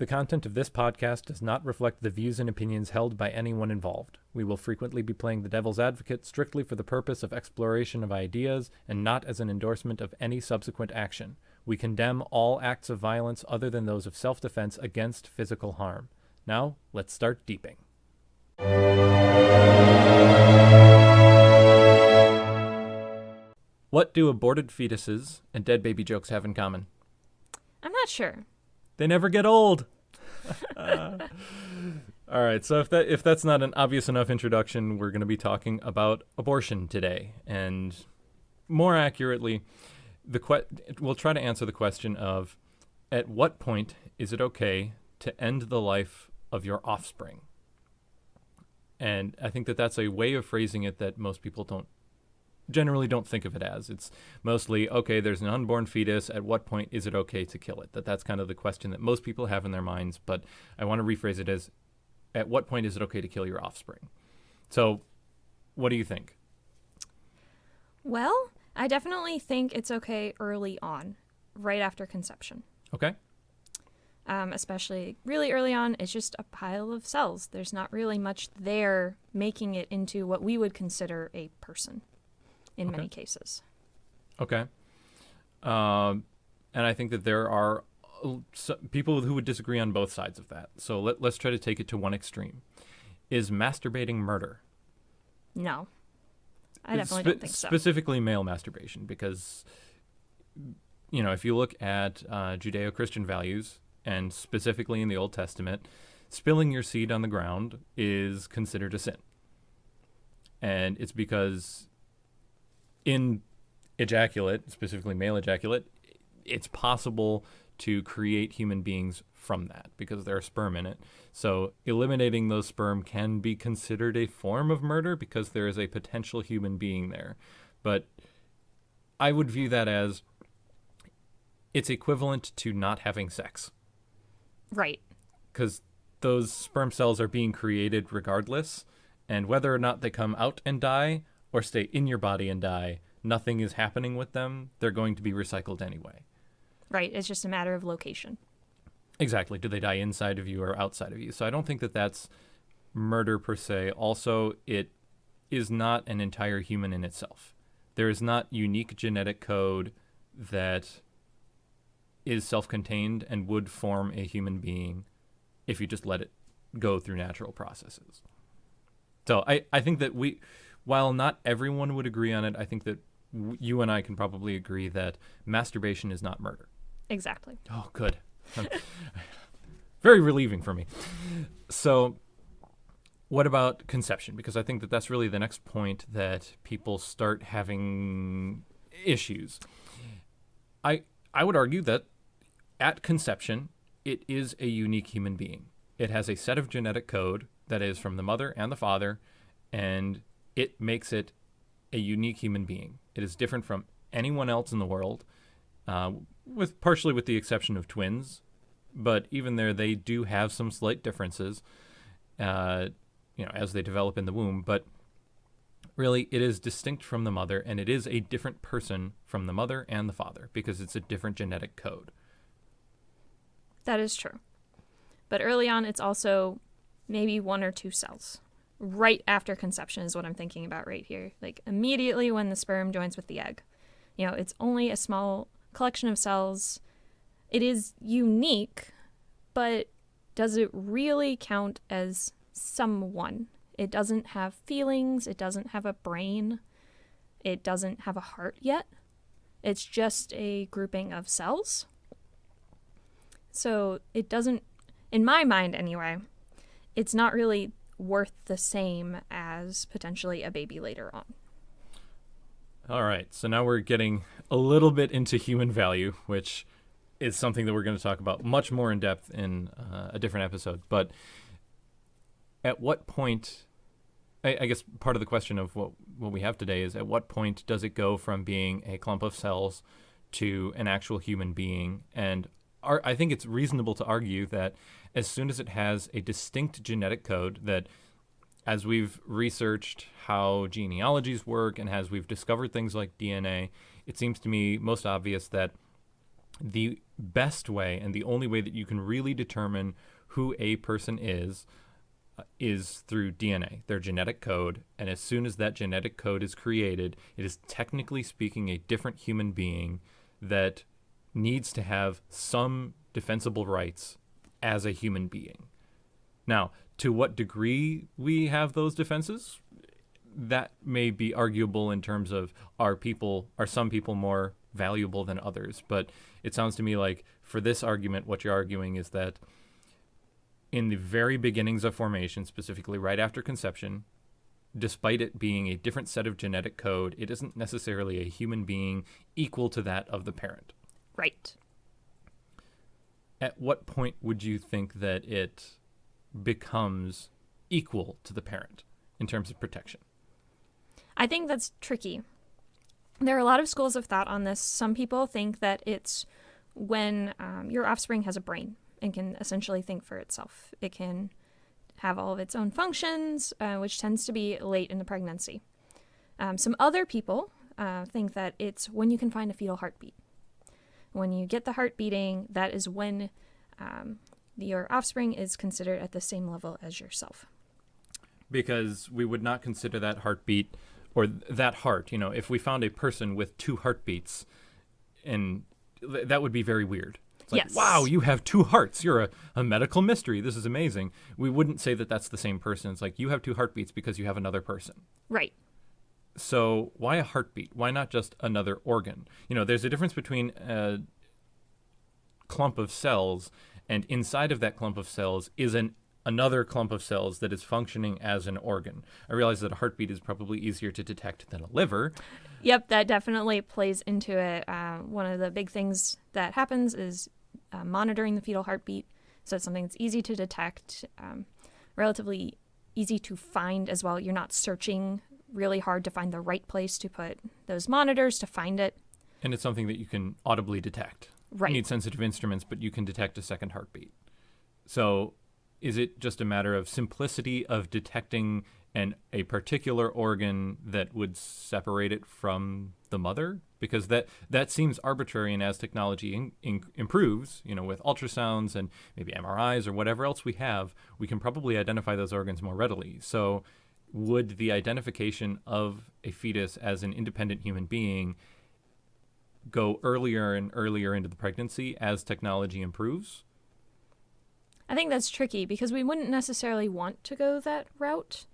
The content of this podcast does not reflect the views and opinions held by anyone involved. We will frequently be playing the devil's advocate strictly for the purpose of exploration of ideas and not as an endorsement of any subsequent action. We condemn all acts of violence other than those of self-defense against physical harm. Now, let's start deeping. What do aborted fetuses and dead baby jokes have in common? I'm not sure. They never get old. All right, so if that's not an obvious enough introduction, we're going to be talking about abortion today. And more accurately, we'll try to answer the question of, at what point is it okay to end the life of your offspring? And I think that that's a way of phrasing it that most people generally don't think of it as. It's mostly, okay, there's an unborn fetus, at what point is it okay to kill it? That's kind of the question that most people have in their minds, but I want to rephrase it as, at what point is it okay to kill your offspring? So, what do you think? Well, I definitely think it's okay early on, right after conception. Okay. Especially really early on, it's just a pile of cells. There's not really much there making it into what we would consider a person in many cases. Okay. And I think that there are people who would disagree on both sides of that. So let's try to take it to one extreme. Is masturbating murder? No. I definitely don't think so. Specifically male masturbation, because, if you look at Judeo-Christian values, and specifically in the Old Testament, spilling your seed on the ground is considered a sin. And it's because in ejaculate, specifically male ejaculate, it's possible to create human beings from that because there are sperm in it. So eliminating those sperm can be considered a form of murder because there is a potential human being there. But I would view that as it's equivalent to not having sex. Right. Because those sperm cells are being created regardless, and whether or not they come out and die or stay in your body and die, nothing is happening with them. They're going to be recycled anyway. Right. It's just a matter of location. Exactly. Do they die inside of you or outside of you? So I don't think that that's murder per se. Also, it is not an entire human in itself. There is not unique genetic code that is self-contained and would form a human being if you just let it go through natural processes. So I think that while not everyone would agree on it, I think that you and I can probably agree that masturbation is not murder. Exactly. Oh, good. Very relieving for me. So what about conception? Because I think that that's really the next point that people start having issues. I would argue that at conception, it is a unique human being. It has a set of genetic code that is from the mother and the father, and it makes it a unique human being. It is different from anyone else in the world, partially with the exception of twins. But even there, they do have some slight differences, as they develop in the womb. But really, it is distinct from the mother, and it is a different person from the mother and the father because it's a different genetic code. That is true. But early on, it's also maybe one or two cells. Right after conception is what I'm thinking about right here. Like immediately when the sperm joins with the egg. It's only a small collection of cells. It is unique, but does it really count as someone? It doesn't have feelings. It doesn't have a brain. It doesn't have a heart yet. It's just a grouping of cells. So it doesn't, in my mind anyway, it's not really worth the same as potentially a baby later on. All right, so now we're getting a little bit into human value, which is something that we're going to talk about much more in depth in a different episode. But at what point, I guess part of the question of what we have today is, at what point does it go from being a clump of cells to an actual human being? And I think it's reasonable to argue that as soon as it has a distinct genetic code that, as we've researched how genealogies work and as we've discovered things like DNA, it seems to me most obvious that the best way and the only way that you can really determine who a person is through DNA, their genetic code. And as soon as that genetic code is created, it is technically speaking a different human being that needs to have some defensible rights as a human being. Now, to what degree we have those defenses, that may be arguable in terms of are some people more valuable than others. But it sounds to me like for this argument, what you're arguing is that in the very beginnings of formation, specifically right after conception, despite it being a different set of genetic code, it isn't necessarily a human being equal to that of the parent. Right. At what point would you think that it becomes equal to the parent in terms of protection? I think that's tricky. There are a lot of schools of thought on this. Some people think that it's when your offspring has a brain and can essentially think for itself. It can have all of its own functions, which tends to be late in the pregnancy. Some other people think that it's when you can find a fetal heartbeat. When you get the heart beating, that is when your offspring is considered at the same level as yourself. Because we would not consider that heartbeat or that heart, if we found a person with two heartbeats, and that would be very weird. It's like, yes. Wow, you have two hearts. You're a medical mystery. This is amazing. We wouldn't say that that's the same person. It's like you have two heartbeats because you have another person. Right. So why a heartbeat? Why not just another organ? There's a difference between a clump of cells, and inside of that clump of cells is another clump of cells that is functioning as an organ. I realize that a heartbeat is probably easier to detect than a liver. Yep, that definitely plays into it. One of the big things that happens is monitoring the fetal heartbeat. So it's something that's easy to detect, relatively easy to find as well. You're not searching really hard to find the right place to put those monitors to find it. And it's something that you can audibly detect. Right. You need sensitive instruments, but you can detect a second heartbeat. So is it just a matter of simplicity of detecting a particular organ that would separate it from the mother? Because that seems arbitrary, and as technology improves, with ultrasounds and maybe MRIs or whatever else we have, we can probably identify those organs more readily. So would the identification of a fetus as an independent human being go earlier and earlier into the pregnancy as technology improves? I think that's tricky because we wouldn't necessarily want to go that route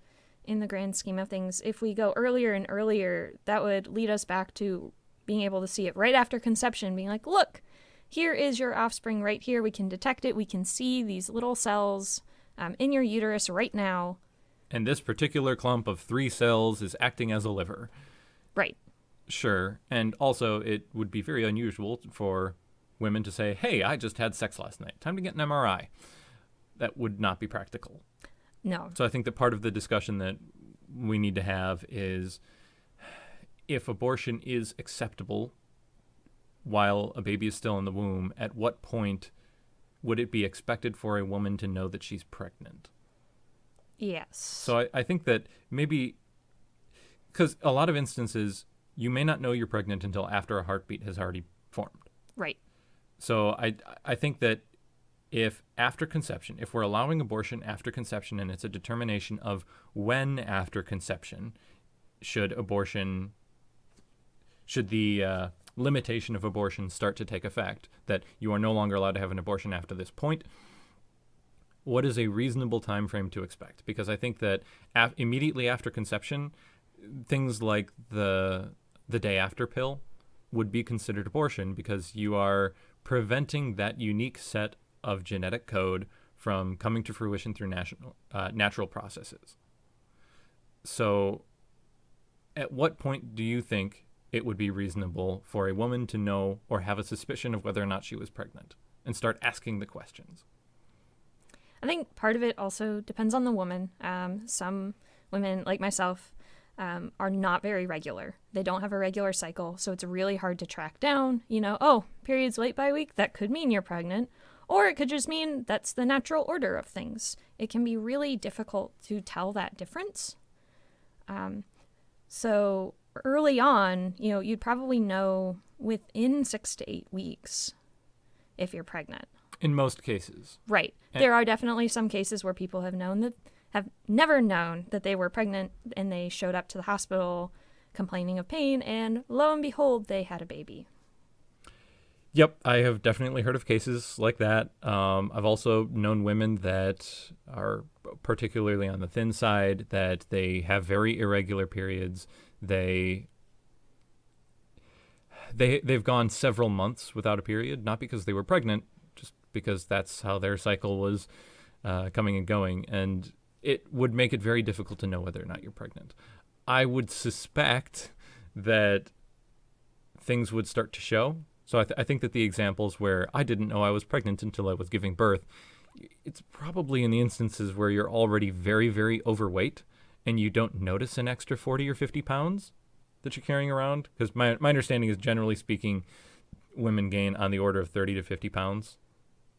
in the grand scheme of things. If we go earlier and earlier, that would lead us back to being able to see it right after conception, being like, look, here is your offspring right here. We can detect it. We can see these little cells in your uterus right now. And this particular clump of 3 cells is acting as a liver. Right. Sure. And also, it would be very unusual for women to say, hey, I just had sex last night. Time to get an MRI. That would not be practical. No. So I think that part of the discussion that we need to have is if abortion is acceptable while a baby is still in the womb, at what point would it be expected for a woman to know that she's pregnant? Yes. So I think that maybe, because a lot of instances, you may not know you're pregnant until after a heartbeat has already formed. Right. So I think that if after conception, if we're allowing abortion after conception and it's a determination of when after conception should the limitation of abortion start to take effect, that you are no longer allowed to have an abortion after this point, what is a reasonable time frame to expect? Because I think that immediately after conception, things like the day after pill would be considered abortion because you are preventing that unique set of genetic code from coming to fruition through natural processes. So at what point do you think it would be reasonable for a woman to know or have a suspicion of whether or not she was pregnant and start asking the questions? I think part of it also depends on the woman. Some women, like myself, are not very regular. They don't have a regular cycle, so it's really hard to track down. Periods late by week, that could mean you're pregnant. Or it could just mean that's the natural order of things. It can be really difficult to tell that difference. So early on, you'd probably know within 6 to 8 weeks if you're pregnant. In most cases. Right. There are definitely some cases where people have never known that they were pregnant, and they showed up to the hospital complaining of pain, and lo and behold, they had a baby. Yep, I have definitely heard of cases like that. I've also known women that are particularly on the thin side, that they have very irregular periods. They've gone several months without a period, not because they were pregnant, just because that's how their cycle was coming and going, and it would make it very difficult to know whether or not you're pregnant. I would suspect that things would start to show. So I think that the examples where I didn't know I was pregnant until I was giving birth, it's probably in the instances where you're already very, very overweight and you don't notice an extra 40 or 50 pounds that you're carrying around. Because my understanding is, generally speaking, women gain on the order of 30 to 50 pounds.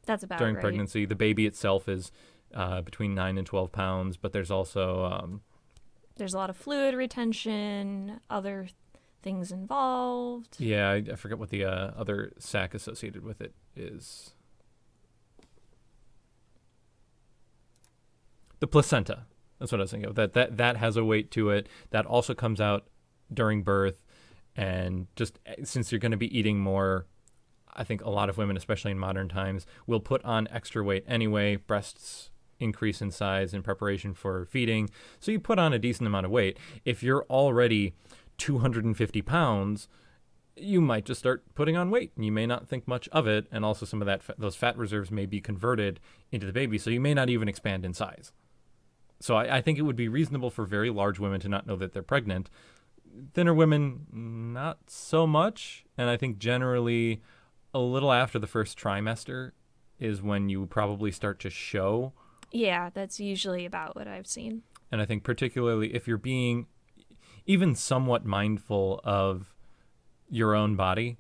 That's about during right. pregnancy. The baby itself is between 9 and 12 pounds, but there's also... there's a lot of fluid retention, other things involved. Yeah, I forget what the other sac associated with it is. The placenta. That's what I was thinking of. That has a weight to it. That also comes out during birth. And just since you're going to be eating more, I think a lot of women, especially in modern times, will put on extra weight anyway. Breasts increase in size in preparation for feeding. So you put on a decent amount of weight. If you're already 250 pounds, you might just start putting on weight, and you may not think much of it. And also some of those fat reserves may be converted into the baby, so you may not even expand in size. So I think it would be reasonable for very large women to not know that they're pregnant. Thinner women, not so much. And I think generally a little after the first trimester is when you probably start to show. Yeah, that's usually about what I've seen. And I think particularly if you're being even somewhat mindful of your own body,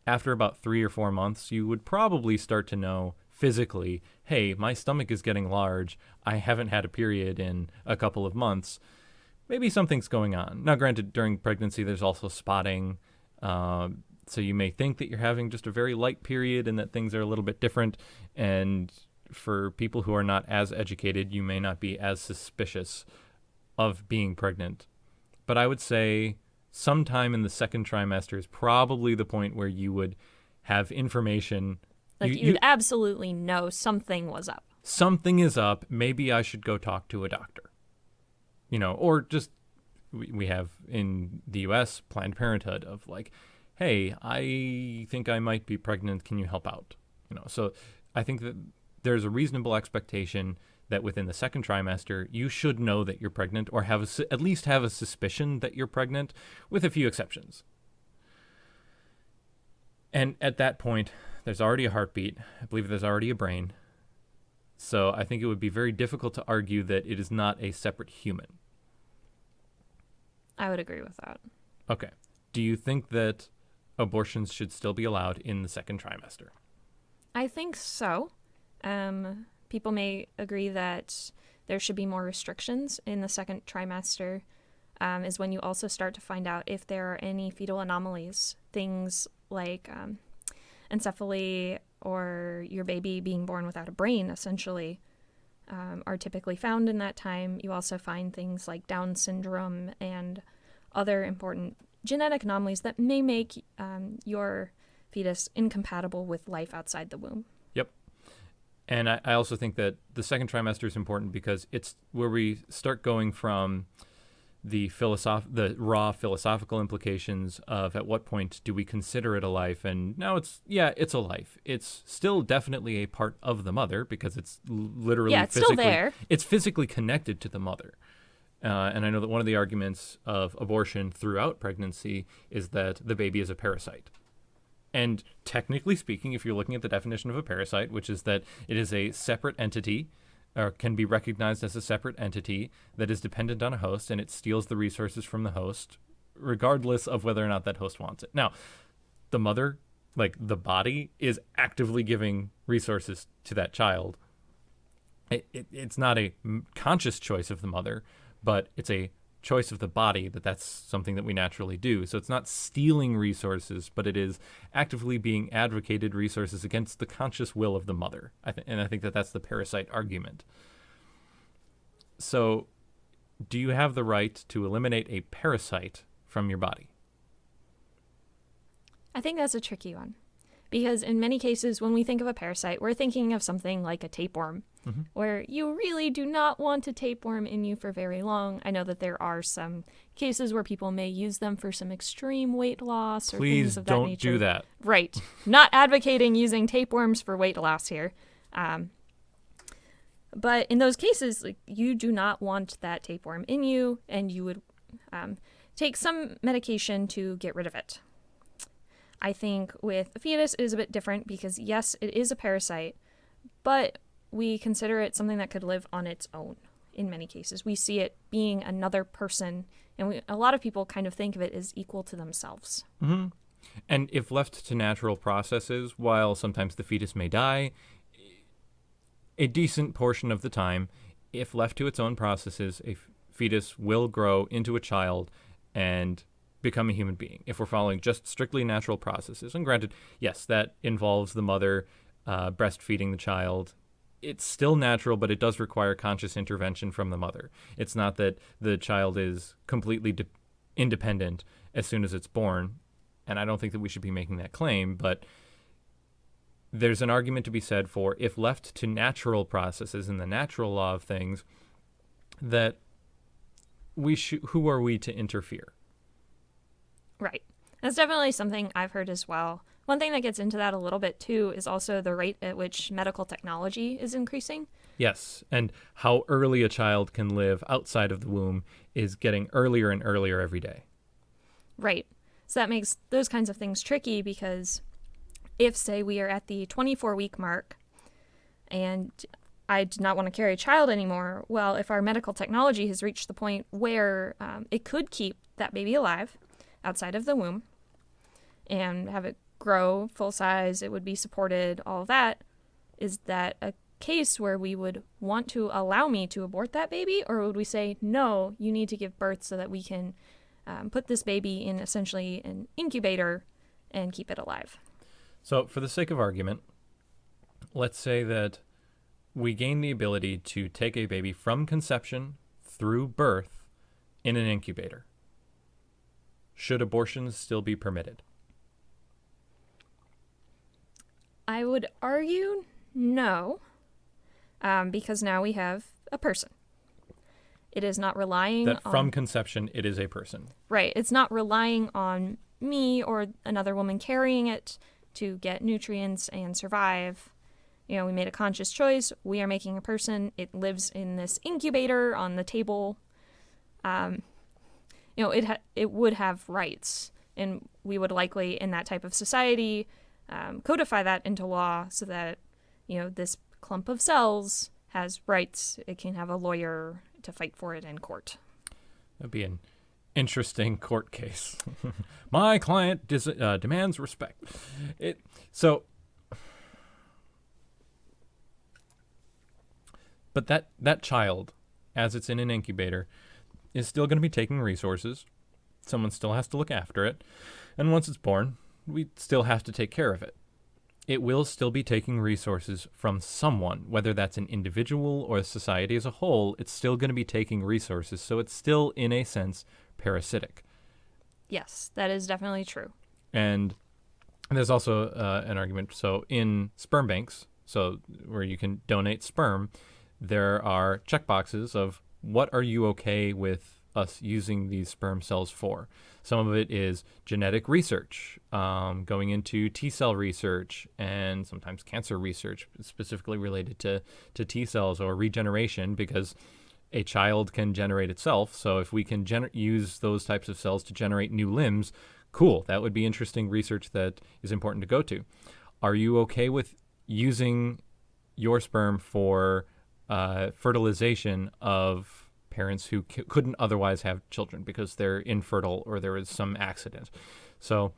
after about 3 or 4 months, you would probably start to know physically, hey, my stomach is getting large. I haven't had a period in a couple of months. Maybe something's going on. Now, granted, during pregnancy, there's also spotting. So you may think that you're having just a very light period and that things are a little bit different. And for people who are not as educated, you may not be as suspicious of being pregnant. But I would say sometime in the second trimester is probably the point where you would have information. Like you'd absolutely know something was up. Something is up. Maybe I should go talk to a doctor. Or just we have in the U.S. Planned Parenthood of like, hey, I think I might be pregnant. Can you help out? So I think that there's a reasonable expectation that within the second trimester, you should know that you're pregnant or at least have a suspicion that you're pregnant, with a few exceptions. And at that point, there's already a heartbeat. I believe there's already a brain. So I think it would be very difficult to argue that it is not a separate human. I would agree with that. Okay. Do you think that abortions should still be allowed in the second trimester? I think so. People may agree that there should be more restrictions in the second trimester, is when you also start to find out if there are any fetal anomalies, things like encephaly or your baby being born without a brain, essentially, are typically found in that time. You also find things like Down syndrome and other important genetic anomalies that may make your fetus incompatible with life outside the womb. Yep. And I also think that the second trimester is important because it's where we start going from the raw philosophical implications of at what point do we consider it a life, and now it's a life. It's still definitely a part of the mother because it's literally it's still there. It's physically connected to the mother. And I know that one of the arguments of abortion throughout pregnancy is that the baby is a parasite. And technically speaking, if you're looking at the definition of a parasite, which is that it is a separate entity, or can be recognized as a separate entity that is dependent on a host, and it steals the resources from the host, regardless of whether or not that host wants it. Now, the mother, like the body, is actively giving resources to that child. It's not a conscious choice of the mother, but it's a choice of the body, that's something that we naturally do. So it's not stealing resources, but it is actively being advocated resources against the conscious will of the mother. And I think that that's the parasite argument. So do you have the right to eliminate a parasite from your body? I think that's a tricky one. Because in many cases, when we think of a parasite, we're thinking of something like a tapeworm, where you really do not want a tapeworm in you for very long. I know that there are some cases where people may use them for some extreme weight loss or things of that nature. Please don't do that. Right. Not advocating using tapeworms for weight loss here. But in those cases, like, you do not want that tapeworm in you, and you would take some medication to get rid of it. I think with a fetus it is a bit different because, yes, it is a parasite, but we consider it something that could live on its own in many cases. We see it being another person, and a lot of people kind of think of it as equal to themselves. Mm-hmm. And if left to natural processes, while sometimes the fetus may die, a decent portion of the time, if left to its own processes, a fetus will grow into a child and become a human being if we're following just strictly natural processes. And granted, yes, that involves the mother breastfeeding the child. It's still natural, but it does require conscious intervention from the mother. It's not that the child is completely independent as soon as it's born, and I don't think that we should be making that claim, but there's an argument to be said for, if left to natural processes and the natural law of things, that who are we to interfere? Right. That's definitely something I've heard as well. One thing that gets into that a little bit, too, is also the rate at which medical technology is increasing. Yes, and how early a child can live outside of the womb is getting earlier and earlier every day. Right. So that makes those kinds of things tricky because if, say, we are at the 24-week mark and I do not want to carry a child anymore, well, if our medical technology has reached the point where it could keep that baby alive outside of the womb and have it grow full size, it would be supported, all of that, is that a case where we would want to allow me to abort that baby, or would we say, no, you need to give birth so that we can put this baby in essentially an incubator and keep it alive? So for the sake of argument, let's say that we gain the ability to take a baby from conception through birth in an incubator. Should abortions still be permitted? I would argue no, because now we have a person. It is not relying on... From conception, it is a person. Right. It's not relying on me or another woman carrying it to get nutrients and survive. You know, we made a conscious choice. We are making a person. It lives in this incubator on the table. It would have rights, and we would likely, in that type of society, codify that into law so that, this clump of cells has rights. It can have a lawyer to fight for it in court. That'd be an interesting court case. My client demands respect. But that child, as it's in an incubator, is still going to be taking resources. Someone still has to look after it. And once it's born, we still have to take care of it. It will still be taking resources from someone, whether that's an individual or a society as a whole. It's still going to be taking resources, so it's still, in a sense, parasitic. Yes, that is definitely true. And there's also an argument. So in sperm banks, so where you can donate sperm, there are checkboxes of what are you okay with us using these sperm cells for. Some of it is genetic research, going into T-cell research, and sometimes cancer research specifically related to T-cells or regeneration, because a child can generate itself. So if we can use those types of cells to generate new limbs, cool. That would be interesting research that is important to go to. Are you okay with using your sperm for fertilization of parents who couldn't otherwise have children because they're infertile or there was some accident? So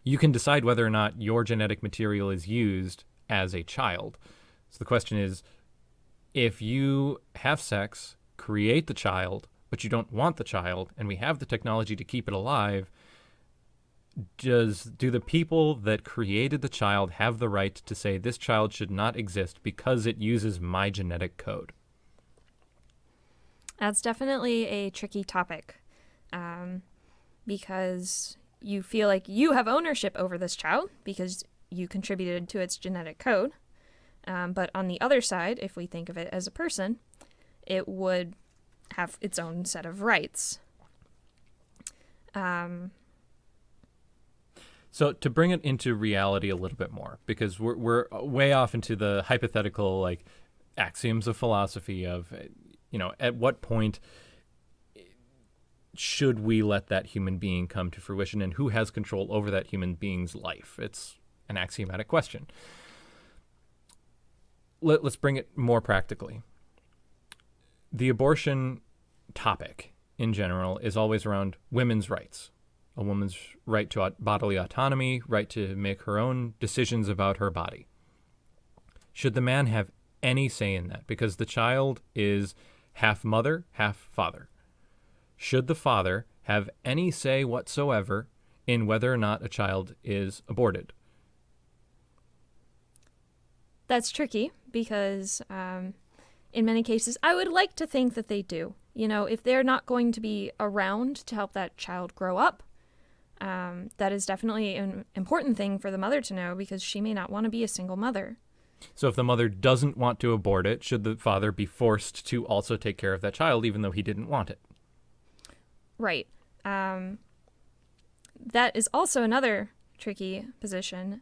you can decide whether or not your genetic material is used as a child. So the question is, if you have sex, create the child, but you don't want the child, and we have the technology to keep it alive, do the people that created the child have the right to say this child should not exist because it uses my genetic code? That's definitely a tricky topic, because you feel like you have ownership over this child because you contributed to its genetic code. But on the other side, if we think of it as a person, it would have its own set of rights. So to bring it into reality a little bit more, because we're way off into the hypothetical, like, axioms of philosophy of, at what point should we let that human being come to fruition, and who has control over that human being's life? It's an axiomatic question. Let's bring it more practically. The abortion topic in general is always around women's rights. A woman's right to bodily autonomy, right to make her own decisions about her body. Should the man have any say in that? Because the child is half mother, half father. Should the father have any say whatsoever in whether or not a child is aborted? That's tricky because in many cases, I would like to think that they do. If they're not going to be around to help that child grow up, that is definitely an important thing for the mother to know because she may not want to be a single mother. So if the mother doesn't want to abort it, should the father be forced to also take care of that child even though he didn't want it? Right. That is also another tricky position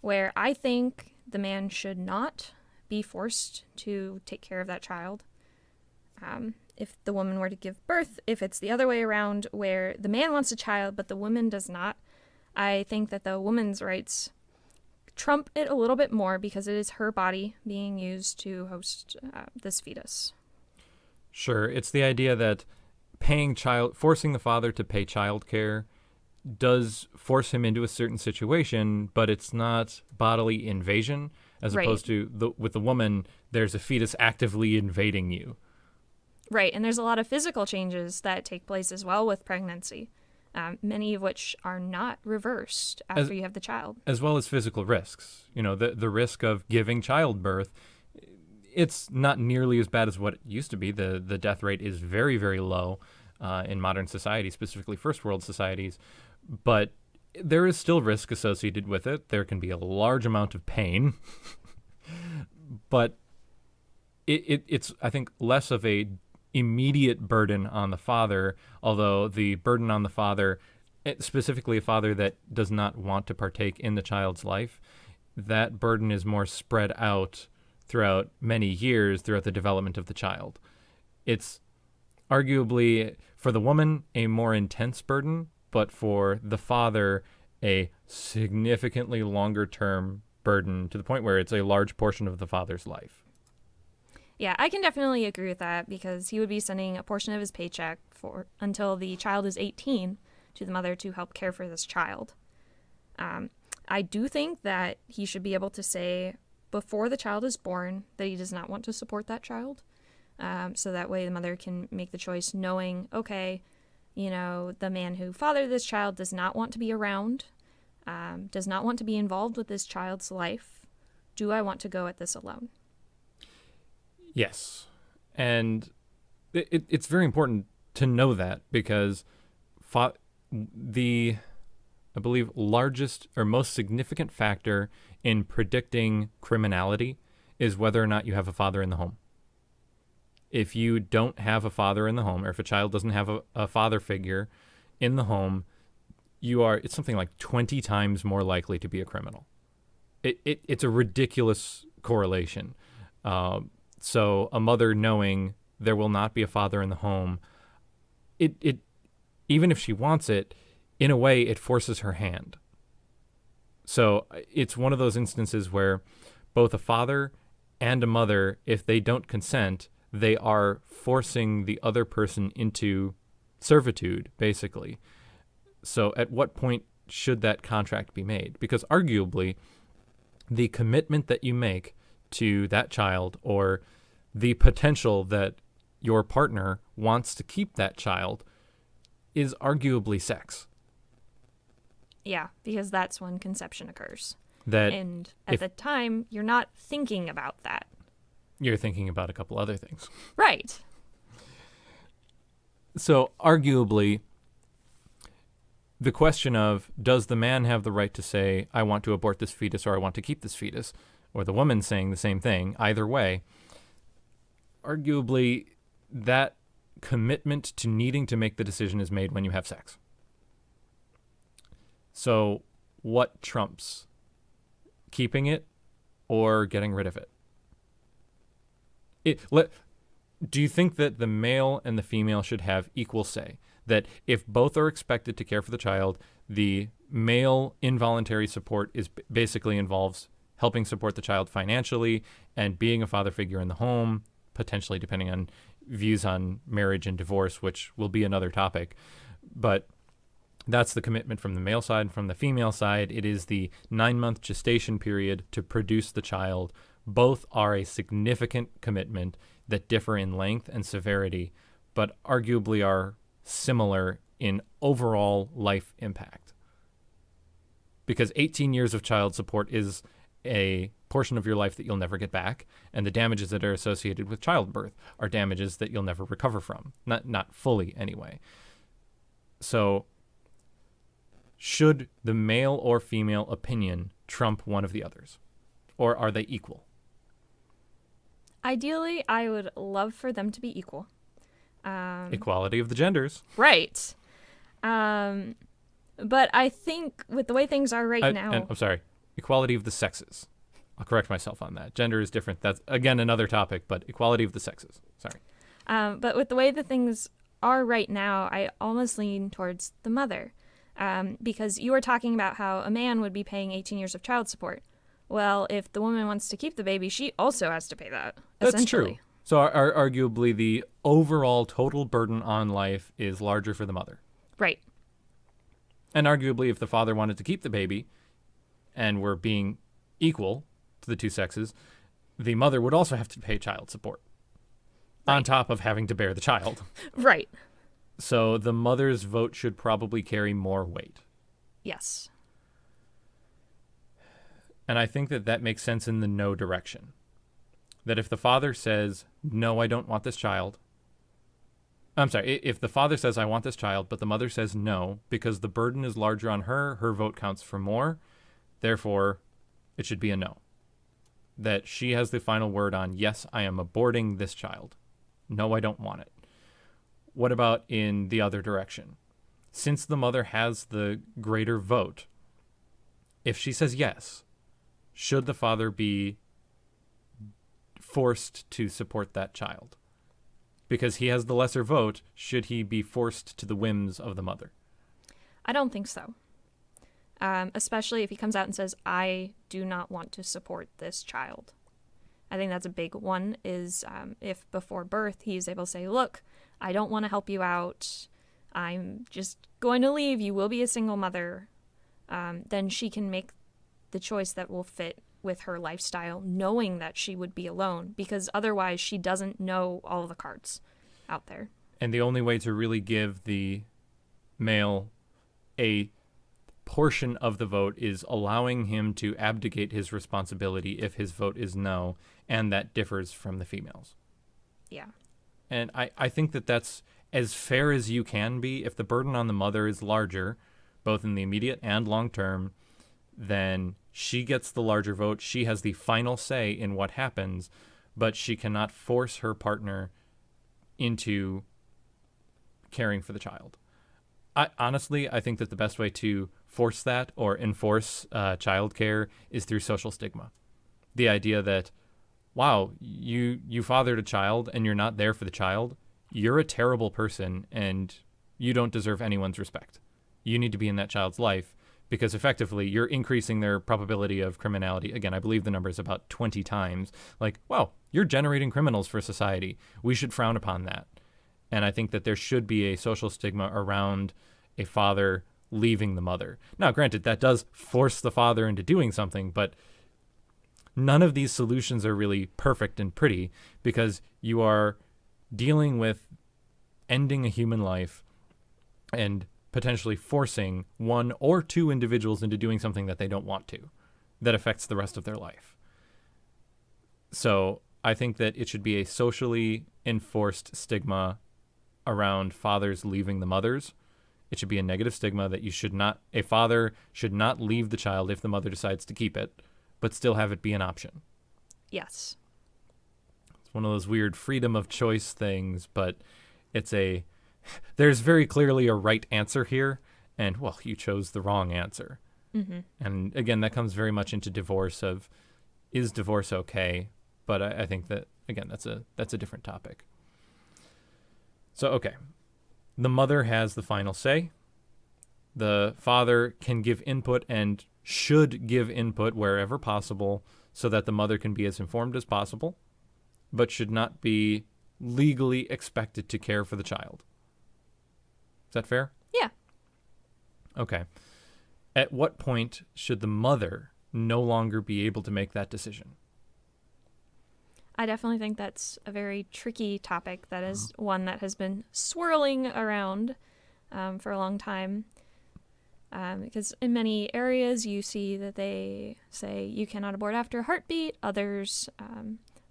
where I think the man should not be forced to take care of that child. If the woman were to give birth, if it's the other way around where the man wants a child but the woman does not, I think that the woman's rights trump it a little bit more because it is her body being used to host this fetus. Sure. It's the idea that forcing the father to pay child care does force him into a certain situation, but it's not bodily invasion, as opposed to with the woman, there's a fetus actively invading you. Right, and there's a lot of physical changes that take place as well with pregnancy, many of which are not reversed after you have the child. As well as physical risks. The risk of giving childbirth, it's not nearly as bad as what it used to be. The death rate is very, very low in modern society, specifically first world societies. But there is still risk associated with it. There can be a large amount of pain. But it's, I think, less of a immediate burden on the father, although the burden on the father, specifically a father that does not want to partake in the child's life, that burden is more spread out throughout many years throughout the development of the child. It's arguably, for the woman, a more intense burden, but for the father, a significantly longer-term burden to the point where it's a large portion of the father's life. Yeah, I can definitely agree with that because he would be sending a portion of his paycheck until the child is 18 to the mother to help care for this child. I do think that he should be able to say before the child is born that he does not want to support that child. So that way the mother can make the choice knowing, okay, the man who fathered this child does not want to be around, does not want to be involved with this child's life. Do I want to go at this alone? Yes. And it's very important to know that because the, I believe, largest or most significant factor in predicting criminality is whether or not you have a father in the home. If you don't have a father in the home, or if a child doesn't have a father figure in the home, it's something like 20 times more likely to be a criminal. It's a ridiculous correlation. So a mother knowing there will not be a father in the home, it even if she wants it, in a way it forces her hand. So it's one of those instances where both a father and a mother, if they don't consent, they are forcing the other person into servitude, basically. So at what point should that contract be made? Because arguably, the commitment that you make to that child, or the potential that your partner wants to keep that child is arguably sex. Yeah, because that's when conception occurs. That And at the time, you're not thinking about that. you're thinking about a couple other things. Right. So arguably, the question of does the man have the right to say, I want to abort this fetus or I want to keep this fetus, or the woman saying the same thing, either way, arguably that commitment to needing to make the decision is made when you have sex. So what trumps? Keeping it or getting rid of it? Do you think that the male and the female should have equal say? That if both are expected to care for the child, the male involuntary support basically involves helping support the child financially and being a father figure in the home, potentially depending on views on marriage and divorce, which will be another topic. But that's the commitment from the male side. From the female side, it is the 9-month gestation period to produce the child. Both are a significant commitment that differ in length and severity, but arguably are similar in overall life impact. Because 18 years of child support is a portion of your life that you'll never get back, and the damages that are associated with childbirth are damages that you'll never recover from. Not fully, anyway. So should the male or female opinion trump one of the others? Or are they equal? Ideally, I would love for them to be equal. Equality of the genders. Right. But I think with the way things are now... And, I'm sorry. Equality of the sexes. I'll correct myself on that. Gender is different. That's, again, another topic, but equality of the sexes. Sorry. But with the way that things are right now, I almost lean towards the mother. Because you were talking about how a man would be paying 18 years of child support. Well, if the woman wants to keep the baby, she also has to pay that, That's true. So arguably the overall total burden on life is larger for the mother. Right. And arguably if the father wanted to keep the baby and were being equal to the two sexes, the mother would also have to pay child support on top of having to bear the child. Right. So the mother's vote should probably carry more weight. Yes. And I think that makes sense in the no direction. That if the father says, no, I don't want this child. I'm sorry, if the father says, I want this child, but the mother says no, because the burden is larger on her, her vote counts for more. Therefore, it should be a no. That she has the final word on, yes, I am aborting this child. No, I don't want it. What about in the other direction? Since the mother has the greater vote, if she says yes, should the father be forced to support that child? Because he has the lesser vote, should he be forced to the whims of the mother? I don't think so. Especially if he comes out and says, I do not want to support this child. I think that's a big one, is if before birth he's able to say, look, I don't want to help you out. I'm just going to leave. You will be a single mother. Then she can make the choice that will fit with her lifestyle, knowing that she would be alone, because otherwise she doesn't know all the cards out there. And the only way to really give the male a portion of the vote is allowing him to abdicate his responsibility if his vote is no, and that differs from the females. Yeah. And I think that that's as fair as you can be. If the burden on the mother is larger, both in the immediate and long term, then she gets the larger vote. She has the final say in what happens, but she cannot force her partner into caring for the child. Honestly, I think that the best way to force that or enforce childcare is through social stigma. The idea that, wow, you fathered a child and you're not there for the child, you're a terrible person and you don't deserve anyone's respect. You need to be in that child's life, because effectively you're increasing their probability of criminality. Again, I believe the number is about 20 times. Like, wow, you're generating criminals for society. We should frown upon that. And I think that there should be a social stigma around a father leaving the mother. Now, granted, that does force the father into doing something, but none of these solutions are really perfect and pretty, because you are dealing with ending a human life and potentially forcing one or two individuals into doing something that they don't want to, that affects the rest of their life. So I think that it should be a socially enforced stigma around fathers leaving the mothers. It should be a negative stigma that a father should not leave the child if the mother decides to keep it, but still have it be an option. Yes. It's one of those weird freedom of choice things, but there's very clearly a right answer here, and, well, you chose the wrong answer. Mm-hmm. And again, that comes very much into divorce of, is divorce okay? But I think that, again, that's a different topic. So, okay. The mother has the final say. The father can give input and should give input wherever possible so that the mother can be as informed as possible, but should not be legally expected to care for the child. Is that fair? Yeah. Okay. At what point should the mother no longer be able to make that decision? I definitely think that's a very tricky topic. That is one that has been swirling around for a long time. Because in many areas you see that they say you cannot abort after a heartbeat. Others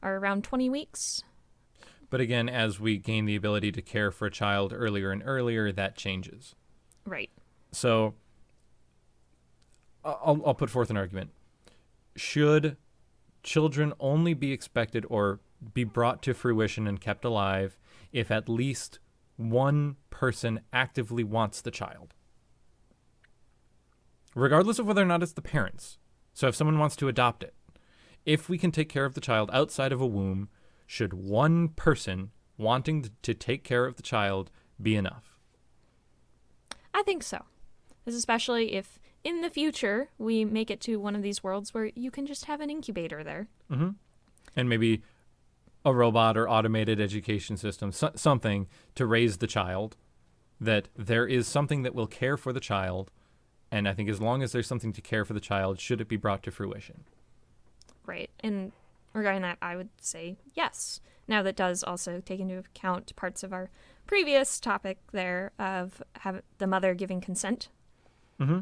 are around 20 weeks. But again, as we gain the ability to care for a child earlier and earlier, that changes. Right. So I'll put forth an argument. Should children only be expected or be brought to fruition and kept alive if at least one person actively wants the child? Regardless of whether or not it's the parents. So if someone wants to adopt it, if we can take care of the child outside of a womb, should one person wanting to take care of the child be enough? I think so. Especially if in the future we make it to one of these worlds where you can just have an incubator there. Mm-hmm. And maybe a robot or automated education system, something to raise the child, that there is something that will care for the child. And I think as long as there's something to care for the child, should it be brought to fruition? Right. And regarding that, I would say yes. Now, that does also take into account parts of our previous topic there of the mother giving consent. Mm-hmm.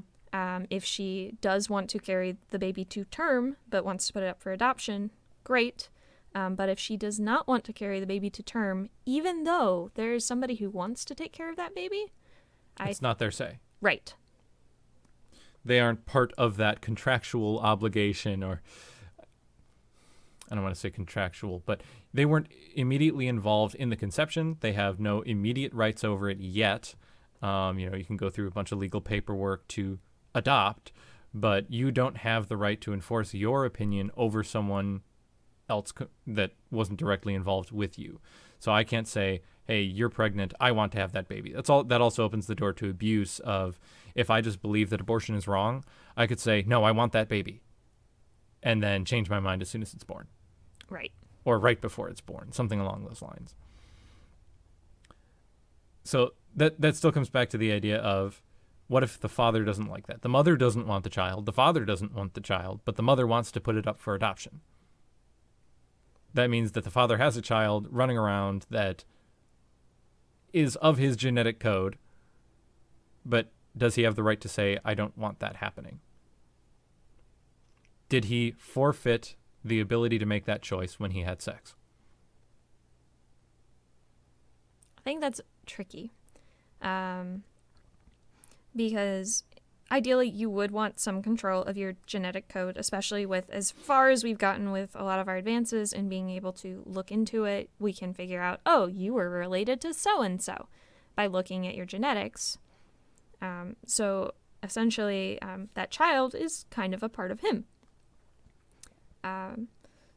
If she does want to carry the baby to term but wants to put it up for adoption, great. But if she does not want to carry the baby to term, even though there is somebody who wants to take care of that baby, it's not their say. Right. They aren't part of that contractual obligation, or I don't want to say contractual, but they weren't immediately involved in the conception. They have no immediate rights over it yet. You can go through a bunch of legal paperwork to adopt, but you don't have the right to enforce your opinion over someone else that wasn't directly involved with you. So I can't say, hey, you're pregnant, I want to have that baby. That also opens the door to abuse of, if I just believe that abortion is wrong, I could say, no, I want that baby, and then change my mind as soon as it's born. Right. Or right before it's born, something along those lines. So that still comes back to the idea of, what if the father doesn't like that? The mother doesn't want the child, the father doesn't want the child, but the mother wants to put it up for adoption. That means that the father has a child running around that is of his genetic code, but does he have the right to say, I don't want that happening? Did he forfeit the ability to make that choice when he had sex? I think that's tricky. Because ideally you would want some control of your genetic code, especially with as far as we've gotten with a lot of our advances and being able to look into it, we can figure out, oh, you were related to so-and-so by looking at your genetics. So essentially, that child is kind of a part of him.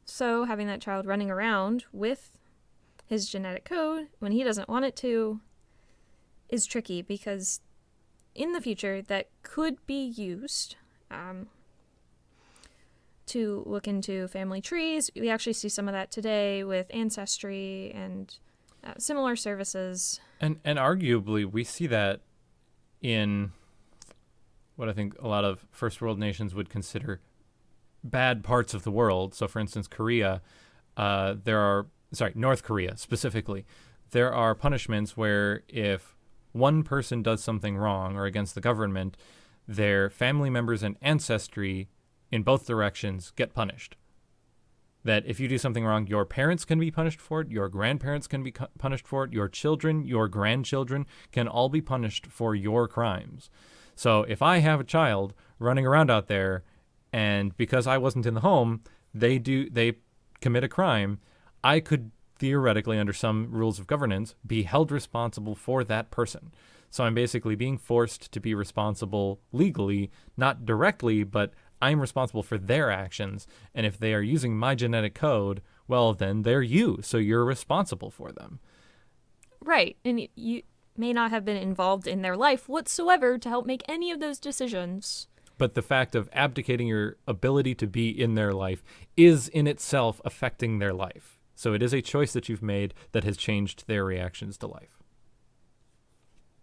So having that child running around with his genetic code when he doesn't want it to is tricky, because in the future that could be used to look into family trees. We actually see some of that today with Ancestry and similar services. And arguably we see that in what I think a lot of first world nations would consider bad parts of the world. So for instance, North Korea specifically, there are punishments where if one person does something wrong or against the government, their family members and ancestry in both directions get punished. That if you do something wrong, your parents can be punished for it, your grandparents can be punished for it, your children, your grandchildren can all be punished for your crimes. So if I have a child running around out there, and because I wasn't in the home, they commit a crime, I could theoretically, under some rules of governance, be held responsible for that person. So I'm basically being forced to be responsible legally, not directly, but I'm responsible for their actions. And if they are using my genetic code, well, then they're you. So you're responsible for them. Right. And you may not have been involved in their life whatsoever to help make any of those decisions. But the fact of abdicating your ability to be in their life is in itself affecting their life. So it is a choice that you've made that has changed their reactions to life.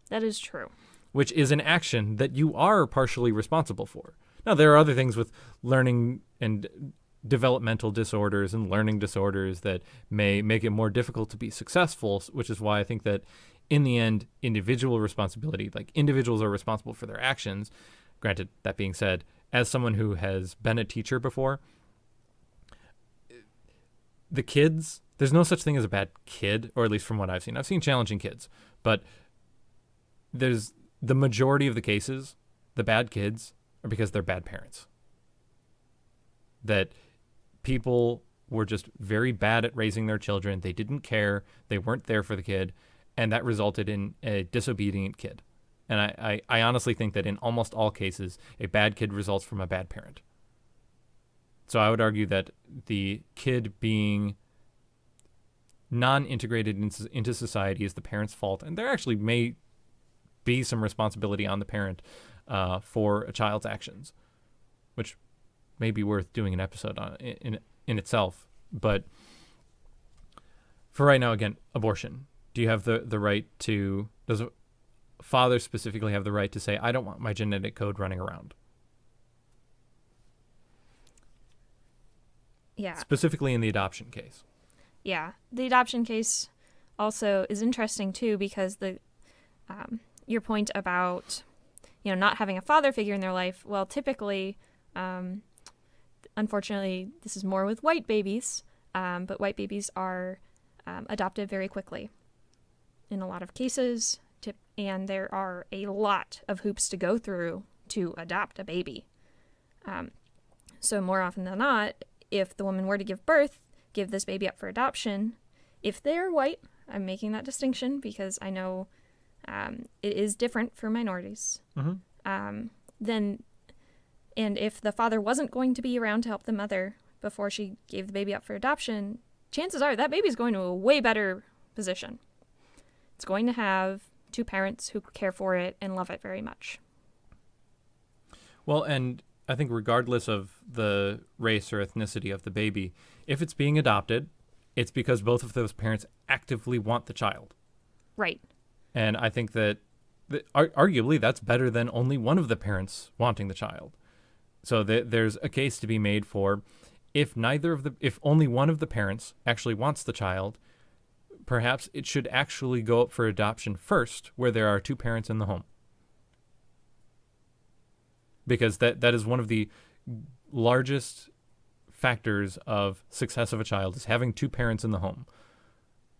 That is true. Which is an action that you are partially responsible for. Now, there are other things with learning and developmental disorders and learning disorders that may make it more difficult to be successful, which is why I think that in the end, individual responsibility, like individuals are responsible for their actions. Granted, that being said, as someone who has been a teacher before, the kids, there's no such thing as a bad kid, or at least from what I've seen. I've seen challenging kids, but there's the majority of the cases, the bad kids are because they're bad parents. That people were just very bad at raising their children. They didn't care. They weren't there for the kid. And that resulted in a disobedient kid. And I honestly think that in almost all cases, a bad kid results from a bad parent. So I would argue that the kid being non-integrated into society is the parent's fault. And there actually may be some responsibility on the parent for a child's actions, which may be worth doing an episode on in itself. But for right now, again, abortion. Do you have the right to, does a father specifically have the right to say, I don't want my genetic code running around? Yeah. Specifically in the adoption case. Yeah. The adoption case also is interesting too, because your point about, not having a father figure in their life, well, typically, unfortunately, this is more with white babies, but white babies are adopted very quickly in a lot of cases, and there are a lot of hoops to go through to adopt a baby. So more often than not, if the woman were to give this baby up for adoption, if they're white, I'm making that distinction because I know it is different for minorities. Mm-hmm. And if the father wasn't going to be around to help the mother before she gave the baby up for adoption, chances are that baby's going to a way better position. It's going to have two parents who care for it and love it very much. Well, and I think regardless of the race or ethnicity of the baby, if it's being adopted, it's because both of those parents actively want the child. Right. And I think that arguably that's better than only one of the parents wanting the child. So there's a case to be made for if only one of the parents actually wants the child, perhaps it should actually go up for adoption first, where there are two parents in the home. Because that is one of the largest factors of success of a child is having two parents in the home.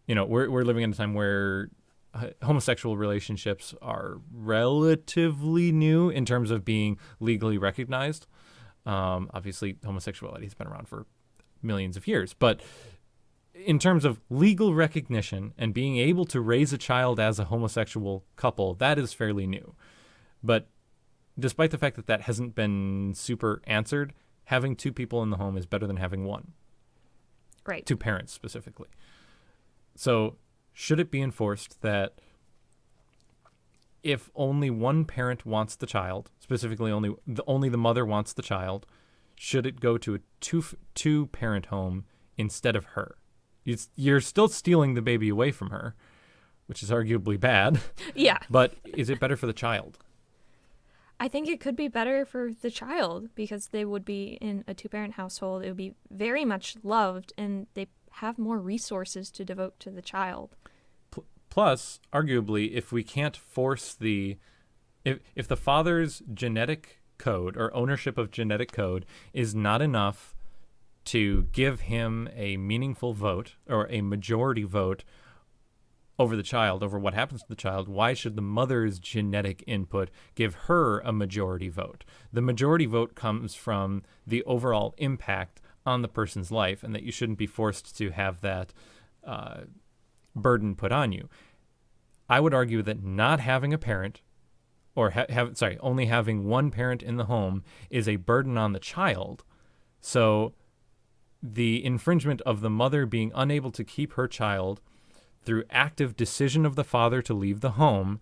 We're living in a time where homosexual relationships are relatively new in terms of being legally recognized. Obviously, homosexuality has been around for millions of years, but in terms of legal recognition and being able to raise a child as a homosexual couple, that is fairly new. But despite the fact that hasn't been super answered, having two people in the home is better than having one. Right. Two parents specifically. So should it be enforced that if only one parent wants the child, specifically only the mother wants the child, should it go to a two-parent home instead of her? You're still stealing the baby away from her, which is arguably bad. Yeah. But is it better for the child? I think it could be better for the child because they would be in a two-parent household. It would be very much loved, and they have more resources to devote to the child. Plus, arguably, if we can't force if the father's genetic code or ownership of genetic code is not enough to give him a meaningful vote or a majority vote over the child, over what happens to the child, why should the mother's genetic input give her a majority vote? The majority vote comes from the overall impact on the person's life, and that you shouldn't be forced to have that burden put on you. I would argue that not having a parent, or only having one parent in the home is a burden on the child. So the infringement of the mother being unable to keep her child through active decision of the father to leave the home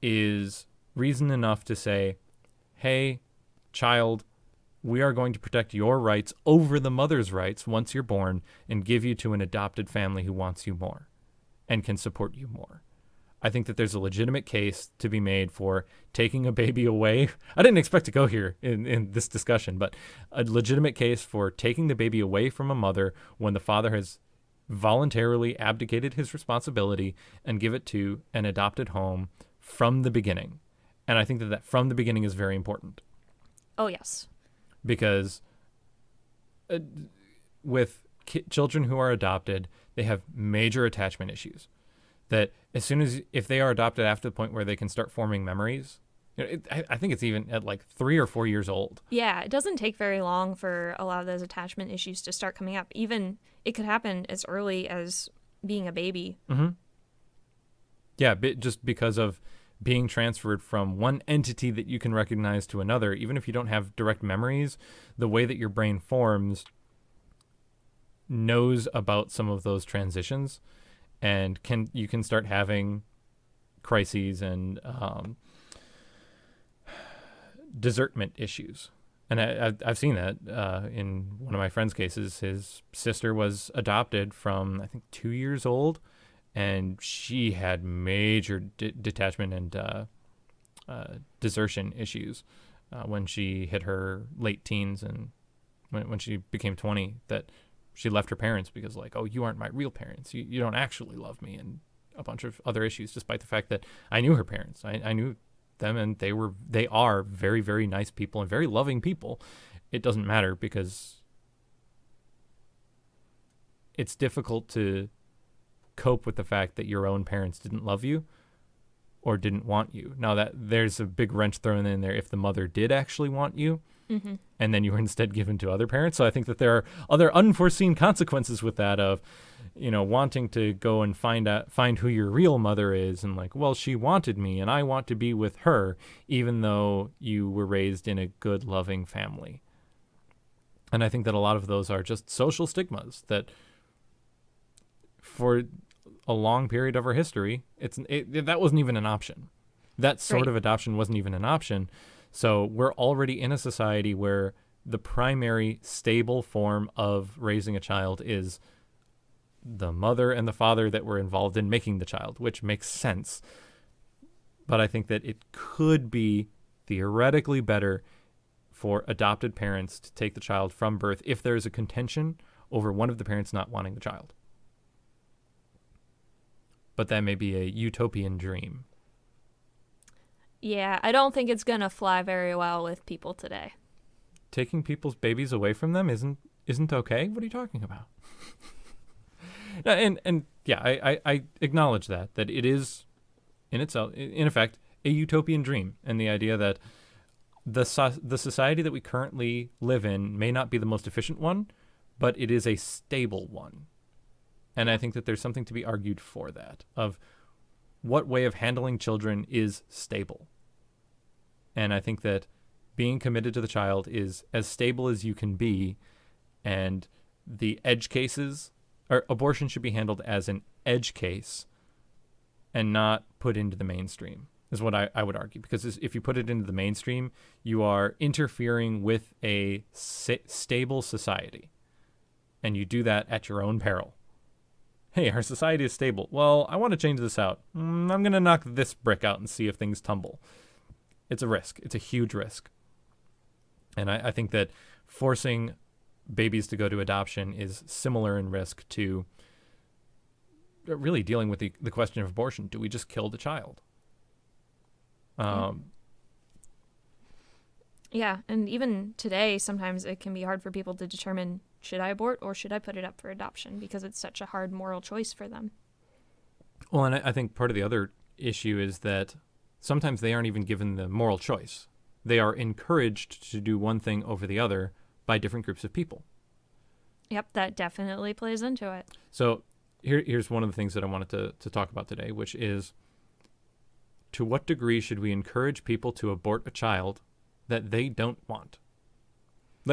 is reason enough to say, hey, child, we are going to protect your rights over the mother's rights once you're born and give you to an adopted family who wants you more and can support you more. I think that there's a legitimate case to be made for taking a baby away. I didn't expect to go here in this discussion, but a legitimate case for taking the baby away from a mother when the father has voluntarily abdicated his responsibility and give it to an adopted home from the beginning. And I think that from the beginning is very important. Oh, yes. Because with children who are adopted, they have major attachment issues. That as soon as, if they are adopted after the point where they can start forming memories, I think it's even at like 3 or 4 years old. Yeah, it doesn't take very long for a lot of those attachment issues to start coming up. Even it could happen as early as being a baby. Mm-hmm. Yeah, just because of being transferred from one entity that you can recognize to another, even if you don't have direct memories, the way that your brain forms knows about some of those transitions, and you can start having crises and desertment issues. And I've seen that in one of my friend's cases. His sister was adopted from, I think, 2 years old, and she had major detachment and desertion issues when she hit her late teens, and when she became 20, that she left her parents because, like, oh, you aren't my real parents. You don't actually love me, and a bunch of other issues, despite the fact that I knew her parents. I knew them, and they are very, very nice people and very loving people. It doesn't matter because it's difficult to cope with the fact that your own parents didn't love you or didn't want you. Now, that there's a big wrench thrown in there if the mother did actually want you, mm-hmm. and then you were instead given to other parents. So I think that there are other unforeseen consequences with that of, wanting to go and find who your real mother is, and like, well, she wanted me and I want to be with her, even though you were raised in a good, loving family. And I think that a lot of those are just social stigmas that for a long period of our history, that wasn't even an option. That sort of adoption wasn't even an option. So we're already in a society where the primary stable form of raising a child is the mother and the father that were involved in making the child, which makes sense. But I think that it could be theoretically better for adopted parents to take the child from birth if there is a contention over one of the parents not wanting the child. But that may be a utopian dream. Yeah, I don't think it's going to fly very well with people today. Taking people's babies away from them isn't okay? What are you talking about? And yeah, I acknowledge that it is in itself, in effect, a utopian dream, and the idea that the society that we currently live in may not be the most efficient one, but it is a stable one. And I think that there's something to be argued for that, of what way of handling children is stable. And I think that being committed to the child is as stable as you can be, and the edge cases, or abortion should be handled as an edge case and not put into the mainstream, is what I would argue. Because if you put it into the mainstream, you are interfering with a stable society. And you do that at your own peril. Hey, our society is stable. Well, I want to change this out. I'm going to knock this brick out and see if things tumble. It's a risk. It's a huge risk. And I think that forcing babies to go to adoption is similar in risk to really dealing with the question of abortion. Do we just kill the child? Yeah, and even today, sometimes it can be hard for people to determine, should I abort or should I put it up for adoption? Because it's such a hard moral choice for them. Well, and I think part of the other issue is that sometimes they aren't even given the moral choice. They are encouraged to do one thing over the other by different groups of people. Yep, that definitely plays into it. So here's one of the things that I wanted to talk about today, which is, to what degree should we encourage people to abort a child that they don't want?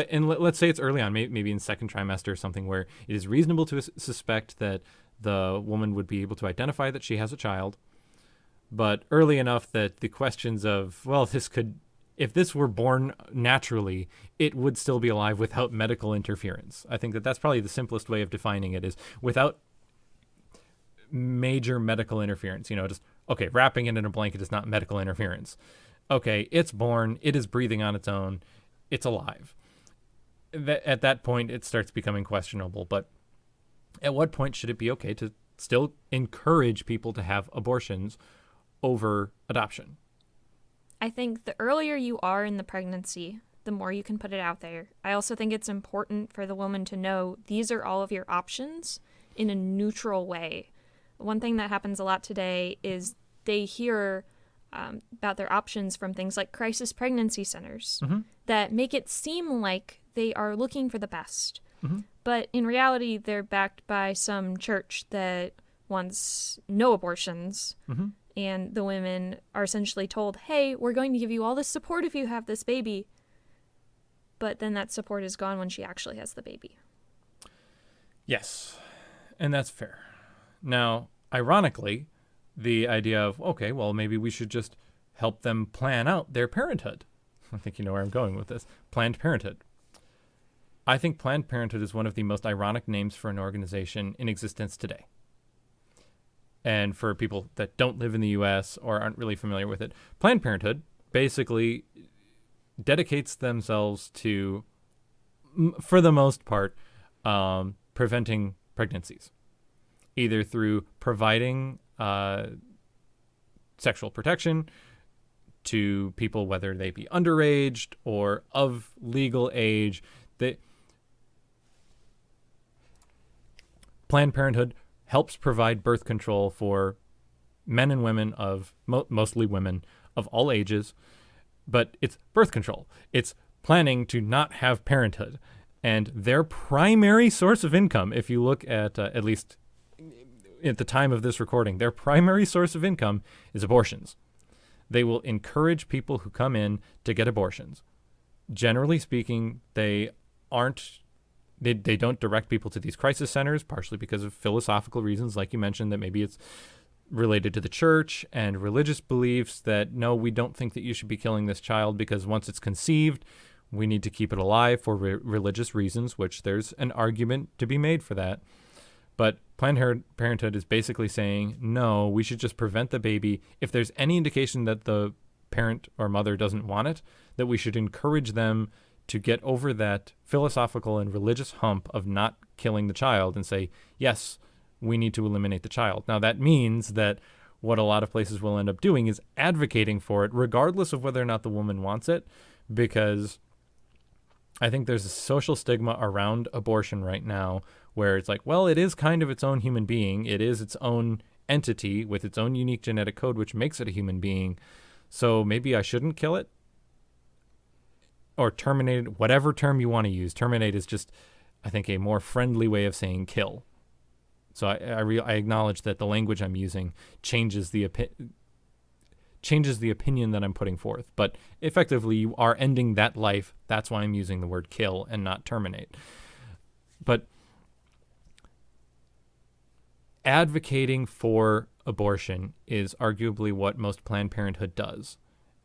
And let's say it's early on, maybe in second trimester or something, where it is reasonable to suspect that the woman would be able to identify that she has a child, but early enough that the questions of, well, if this were born naturally, it would still be alive without medical interference. I think that that's probably the simplest way of defining it, is without major medical interference. Just, okay, wrapping it in a blanket is not medical interference. Okay, it's born, it is breathing on its own, it's alive. At that point, it starts becoming questionable. But at what point should it be okay to still encourage people to have abortions over adoption? I think the earlier you are in the pregnancy, the more you can put it out there. I also think it's important for the woman to know these are all of your options in a neutral way. One thing that happens a lot today is they hear about their options from things like crisis pregnancy centers that make it seem like they are looking for the best. But in reality, they're backed by some church that wants no abortions. And the women are essentially told, hey, we're going to give you all this support if you have this baby. But then that support is gone when she actually has the baby. Yes, and that's fair. Now, ironically, the idea of, okay, well, maybe we should just help them plan out their parenthood. I think you know where I'm going with this. Planned Parenthood. I think Planned Parenthood is one of the most ironic names for an organization in existence today. And for people that don't live in the U.S. or aren't really familiar with it, Planned Parenthood basically dedicates themselves to, for the most part, preventing pregnancies, either through providing sexual protection to people, whether they be underage or of legal age. Planned Parenthood helps provide birth control for men and women of mostly women of all ages, but it's birth control. It's planning to not have parenthood, and their primary source of income, if you look at least at the time of this recording, their primary source of income is abortions. They will encourage people who come in to get abortions. Generally speaking, they don't direct people to these crisis centers, partially because of philosophical reasons, like you mentioned, that maybe it's related to the church and religious beliefs that, no, we don't think that you should be killing this child because once it's conceived, we need to keep it alive for religious reasons, which there's an argument to be made for that. But Planned Parenthood is basically saying, no, we should just prevent the baby. If there's any indication that the parent or mother doesn't want it, that we should encourage them to get over that philosophical and religious hump of not killing the child and say, yes, we need to eliminate the child. Now, that means that what a lot of places will end up doing is advocating for it, regardless of whether or not the woman wants it, because I think there's a social stigma around abortion right now where it's like, well, it is kind of its own human being. It is its own entity with its own unique genetic code, which makes it a human being. So maybe I shouldn't kill it or terminate it, whatever term you want to use. Terminate is just, I think, a more friendly way of saying kill. So I acknowledge that the language I'm using changes the opinion that I'm putting forth. But effectively, you are ending that life. That's why I'm using the word kill and not terminate. But advocating for abortion is arguably what most Planned Parenthood does.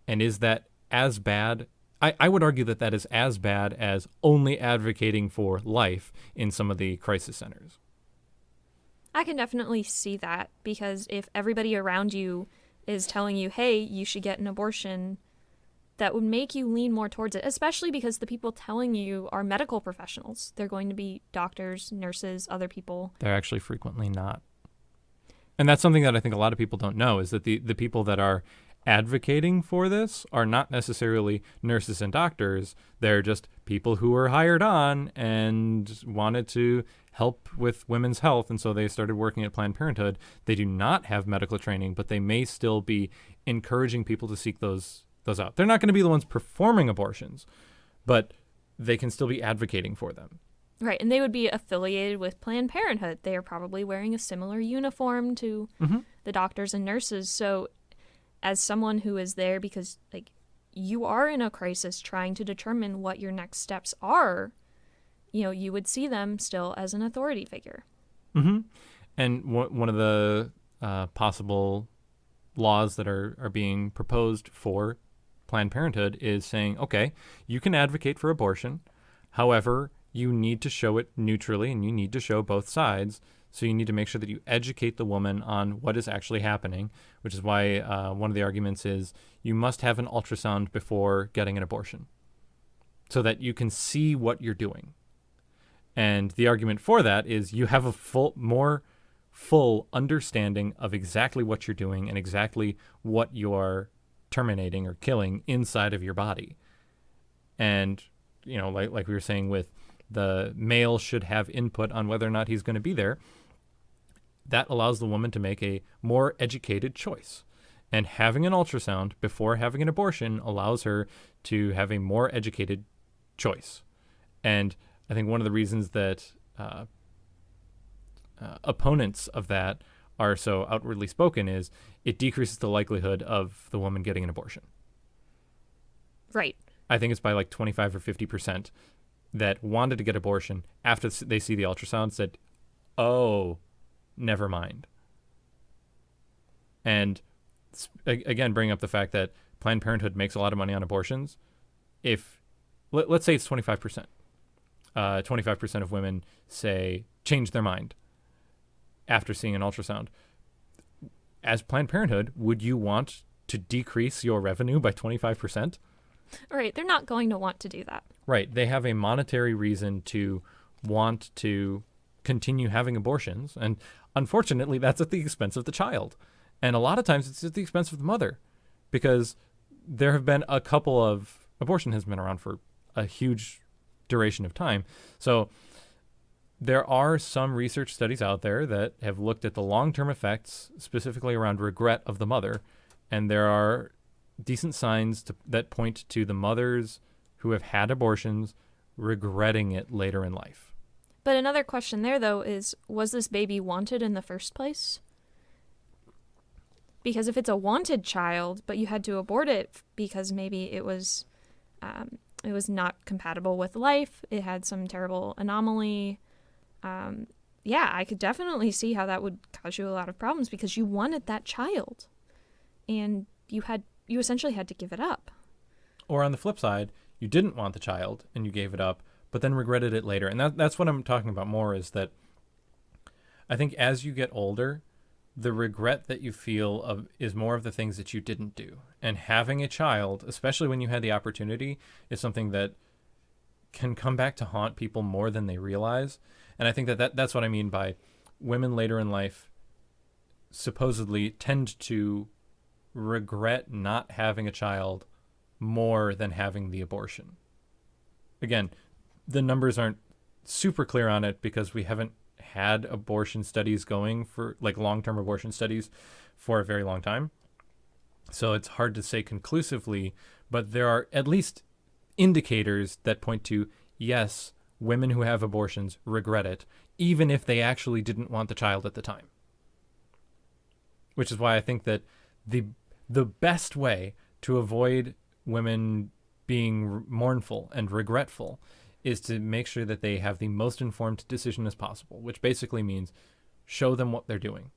And is that as bad? I would argue that is as bad as only advocating for life in some of the crisis centers. I can definitely see that, because if everybody around you is telling you, hey, you should get an abortion, that would make you lean more towards it, especially because the people telling you are medical professionals. They're going to be doctors, nurses, other people. They're actually frequently not. And that's something that I think a lot of people don't know, is that the people that are advocating for this are not necessarily nurses and doctors. They're just people who were hired on and wanted to help with women's health, and so they started working at Planned Parenthood. They do not have medical training, but they may still be encouraging people to seek those out. They're not going to be the ones performing abortions, but they can still be advocating for them. Right, and they would be affiliated with Planned Parenthood. They are probably wearing a similar uniform to the doctors and nurses. So as someone who is there because, like, you are in a crisis trying to determine what your next steps are, you know, you would see them still as an authority figure. And one of the possible laws that are being proposed for Planned Parenthood is saying, okay, you can advocate for abortion. However, you need to show it neutrally, and you need to show both sides. So you need to make sure that you educate the woman on what is actually happening, which is why one of the arguments is you must have an ultrasound before getting an abortion so that you can see what you're doing. And the argument for that is you have a more full understanding of exactly what you're doing and exactly what you're terminating or killing inside of your body. And, you know, like we were saying with the male should have input on whether or not he's going to be there, that allows the woman to make a more educated choice. And having an ultrasound before having an abortion allows her to have a more educated choice. And I think one of the reasons that opponents of that are so outwardly spoken is it decreases the likelihood of the woman getting an abortion. Right. I think it's by like 25 or 50% that wanted to get abortion after they see the ultrasound said, oh, never mind. And again, bring up the fact that Planned Parenthood makes a lot of money on abortions. If let's say it's 25%. 25% of women say change their mind after seeing an ultrasound. As Planned Parenthood, would you want to decrease your revenue by 25%? Right. They're not going to want to do that. Right. They have a monetary reason to want to continue having abortions. And unfortunately, that's at the expense of the child. And a lot of times it's at the expense of the mother, because there have been a couple of abortion has been around for a huge duration of time. So there are some research studies out there that have looked at the long-term effects, specifically around regret of the mother. And there are decent signs that point to the mothers who have had abortions regretting it later in life. But another question there, though, is was this baby wanted in the first place? Because if it's a wanted child, but you had to abort it because maybe it was not compatible with life, it had some terrible anomaly, yeah, I could definitely see how that would cause you a lot of problems because you wanted that child, and you essentially had to give it up. Or on the flip side, you didn't want the child and you gave it up, but then regretted it later. And that's what I'm talking about more, is that I think as you get older, the regret that you feel is more of the things that you didn't do. And having a child, especially when you had the opportunity, is something that can come back to haunt people more than they realize. And I think that's what I mean by women later in life supposedly tend to regret not having a child more than having the abortion. Again, the numbers aren't super clear on it because we haven't had abortion studies going for like long-term abortion studies for a very long time. So it's hard to say conclusively, but there are at least indicators that point to, yes, women who have abortions regret it, even if they actually didn't want the child at the time. Which is why I think that the best way to avoid women being mournful and regretful is to make sure that they have the most informed decision as possible, which basically means show them what they're doing.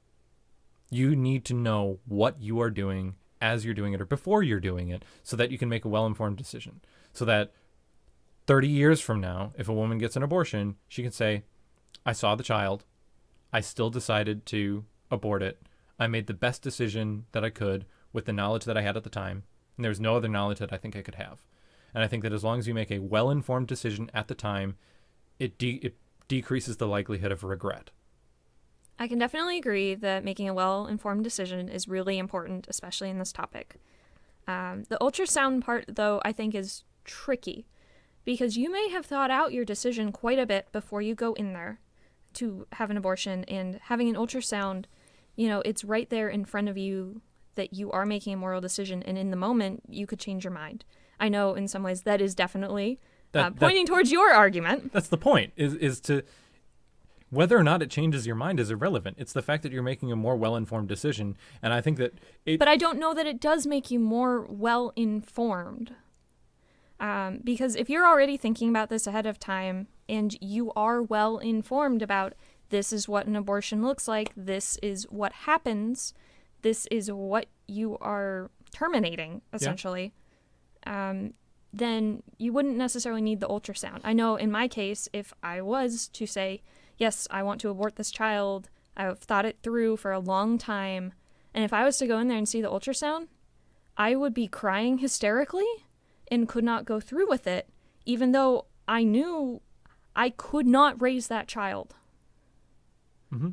You need to know what you are doing as you're doing it or before you're doing it so that you can make a well-informed decision. So that 30 years from now, if a woman gets an abortion, she can say, I saw the child. I still decided to abort it. I made the best decision that I could with the knowledge that I had at the time. And there's no other knowledge that I think I could have. And I think that as long as you make a well-informed decision at the time, it decreases the likelihood of regret. I can definitely agree that making a well-informed decision is really important, especially in this topic. The ultrasound part, though, I think is tricky because you may have thought out your decision quite a bit before you go in there to have an abortion, and having an ultrasound, it's right there in front of you that you are making a moral decision, and in the moment, you could change your mind. I know in some ways that is definitely pointing towards your argument. That's the point, is to... Whether or not it changes your mind is irrelevant. It's the fact that you're making a more well-informed decision, and I think that But I don't know that it does make you more well-informed. Because if you're already thinking about this ahead of time, and you are well-informed about this is what an abortion looks like, this is what happens, this is what you are terminating, essentially, then you wouldn't necessarily need the ultrasound. I know in my case, if I was to say, yes, I want to abort this child, I've thought it through for a long time, and if I was to go in there and see the ultrasound, I would be crying hysterically and could not go through with it, even though I knew I could not raise that child. Mm-hmm.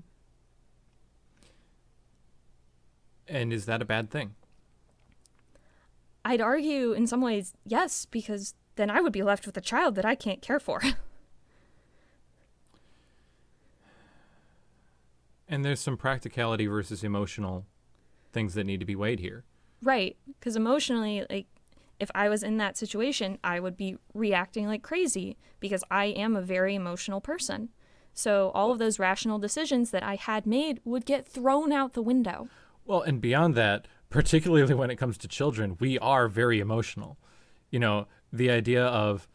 And is that a bad thing? I'd argue in some ways, yes, because then I would be left with a child that I can't care for. And there's some practicality versus emotional things that need to be weighed here. Right, because emotionally, like, if I was in that situation, I would be reacting like crazy because I am a very emotional person. So all of those rational decisions that I had made would get thrown out the window. Well, and beyond that, particularly when it comes to children, we are very emotional. The idea of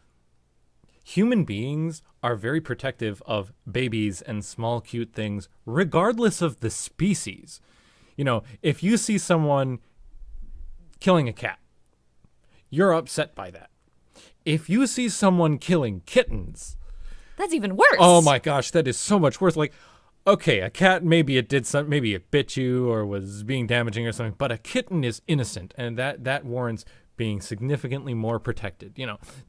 human beings are very protective of babies and small, cute things, regardless of the species. If you see someone killing a cat, you're upset by that. If you see someone killing kittens... That's even worse. Oh my gosh, that is so much worse. Like, okay, a cat, maybe it did something, maybe it bit you or was being damaging or something, but a kitten is innocent, and that warrants being significantly more protected.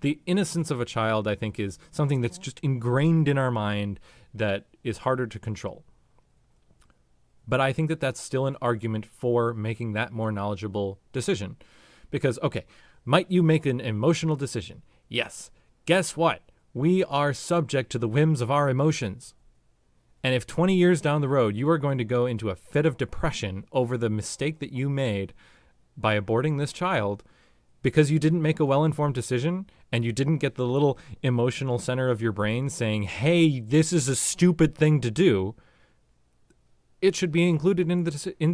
The innocence of a child, I think, is something that's just ingrained in our mind that is harder to control. But I think that that's still an argument for making that more knowledgeable decision. Because, okay, might you make an emotional decision? Yes. Guess what? We are subject to the whims of our emotions. And if 20 years down the road, you are going to go into a fit of depression over the mistake that you made by aborting this child because you didn't make a well-informed decision and you didn't get the little emotional center of your brain saying, hey, this is a stupid thing to do, it should be included in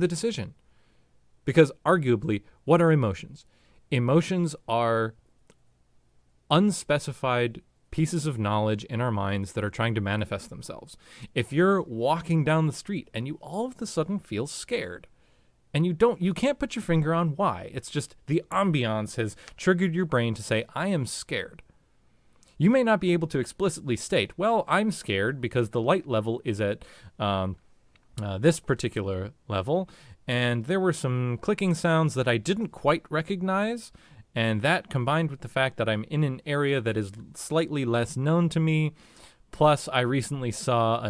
the decision. Because arguably, what are emotions? Emotions are unspecified pieces of knowledge in our minds that are trying to manifest themselves. If you're walking down the street and you all of a sudden feel scared, and you can't put your finger on why. It's just the ambiance has triggered your brain to say, I am scared. You may not be able to explicitly state, well, I'm scared because the light level is at this particular level, and there were some clicking sounds that I didn't quite recognize, and that combined with the fact that I'm in an area that is slightly less known to me, plus I recently saw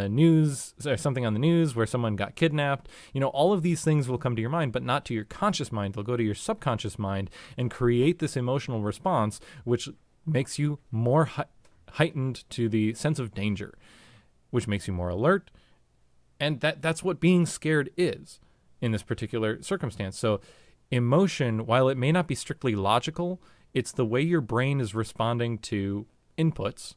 something on the news where someone got kidnapped. All of these things will come to your mind, but not to your conscious mind. They'll go to your subconscious mind and create this emotional response, which makes you more heightened to the sense of danger, which makes you more alert. And that's what being scared is in this particular circumstance. So emotion, while it may not be strictly logical, it's the way your brain is responding to inputs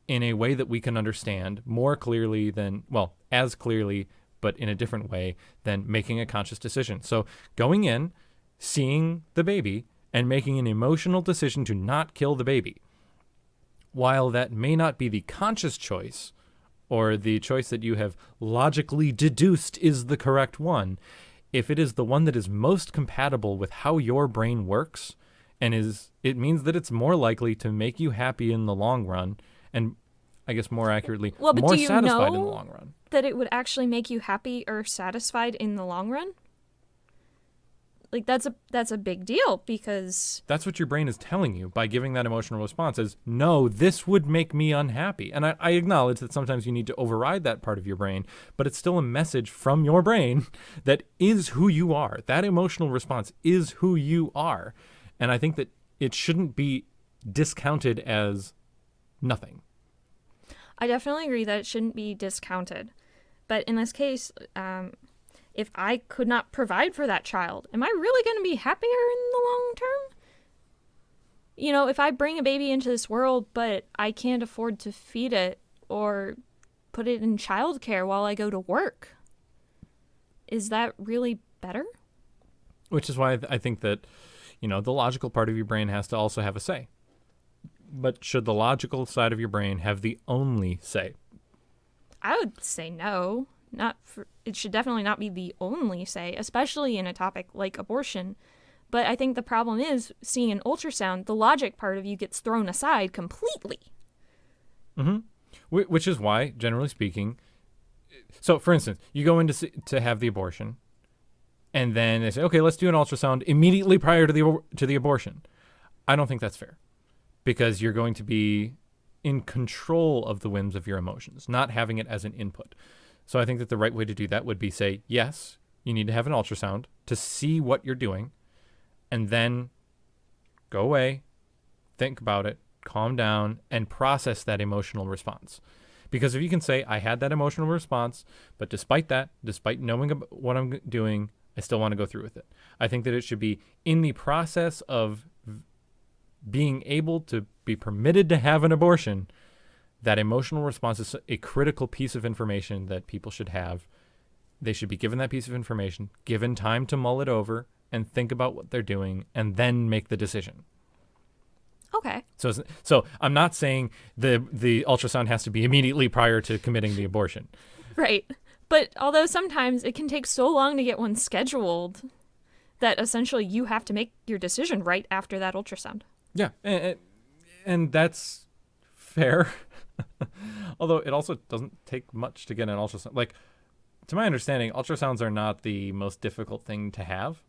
in a way that we can understand more clearly than, well, as clearly, but in a different way than making a conscious decision. So going in, seeing the baby, and making an emotional decision to not kill the baby, while that may not be the conscious choice or the choice that you have logically deduced is the correct one, if it is the one that is most compatible with how your brain works, and it means that it's more likely to make you happy in the long run, and I guess more accurately, more satisfied in the long run. That it would actually make you happy or satisfied in the long run? like that's a big deal because that's what your brain is telling you by giving that emotional response is, no, this would make me unhappy. And I acknowledge that sometimes you need to override that part of your brain, but it's still a message from your brain that is who you are. That emotional response is who you are. And I think that it shouldn't be discounted as nothing. I definitely agree that it shouldn't be discounted. But in this case, if I could not provide for that child, am I really going to be happier in the long term? You know, if I bring a baby into this world, but I can't afford to feed it or put it in childcare while I go to work, is that really better? Which is why I think that, the logical part of your brain has to also have a say. But should the logical side of your brain have the only say? I would say no. It should definitely not be the only say, especially in a topic like abortion. But I think the problem is seeing an ultrasound, the logic part of you gets thrown aside completely. Mm-hmm. Which is why, generally speaking, so for instance, you go in to have the abortion, and then they say, okay, let's do an ultrasound immediately prior to the abortion. I don't think that's fair, because you're going to be in control of the whims of your emotions, not having it as an input. So I think that the right way to do that would be say, yes, you need to have an ultrasound to see what you're doing, and then go away, think about it, calm down, and process that emotional response. Because if you can say, I had that emotional response, but despite that, despite knowing what I'm doing, I still want to go through with it. I think that it should be in the process of being able to be permitted to have an abortion. That emotional response is a critical piece of information that people should have. They should be given that piece of information, given time to mull it over and think about what they're doing, and then make the decision. Okay. So I'm not saying the ultrasound has to be immediately prior to committing the abortion. Right. But although sometimes it can take so long to get one scheduled that essentially you have to make your decision right after that ultrasound. Yeah. And that's fair. Although it also doesn't take much to get an ultrasound. Like, to my understanding, ultrasounds are not the most difficult thing to have.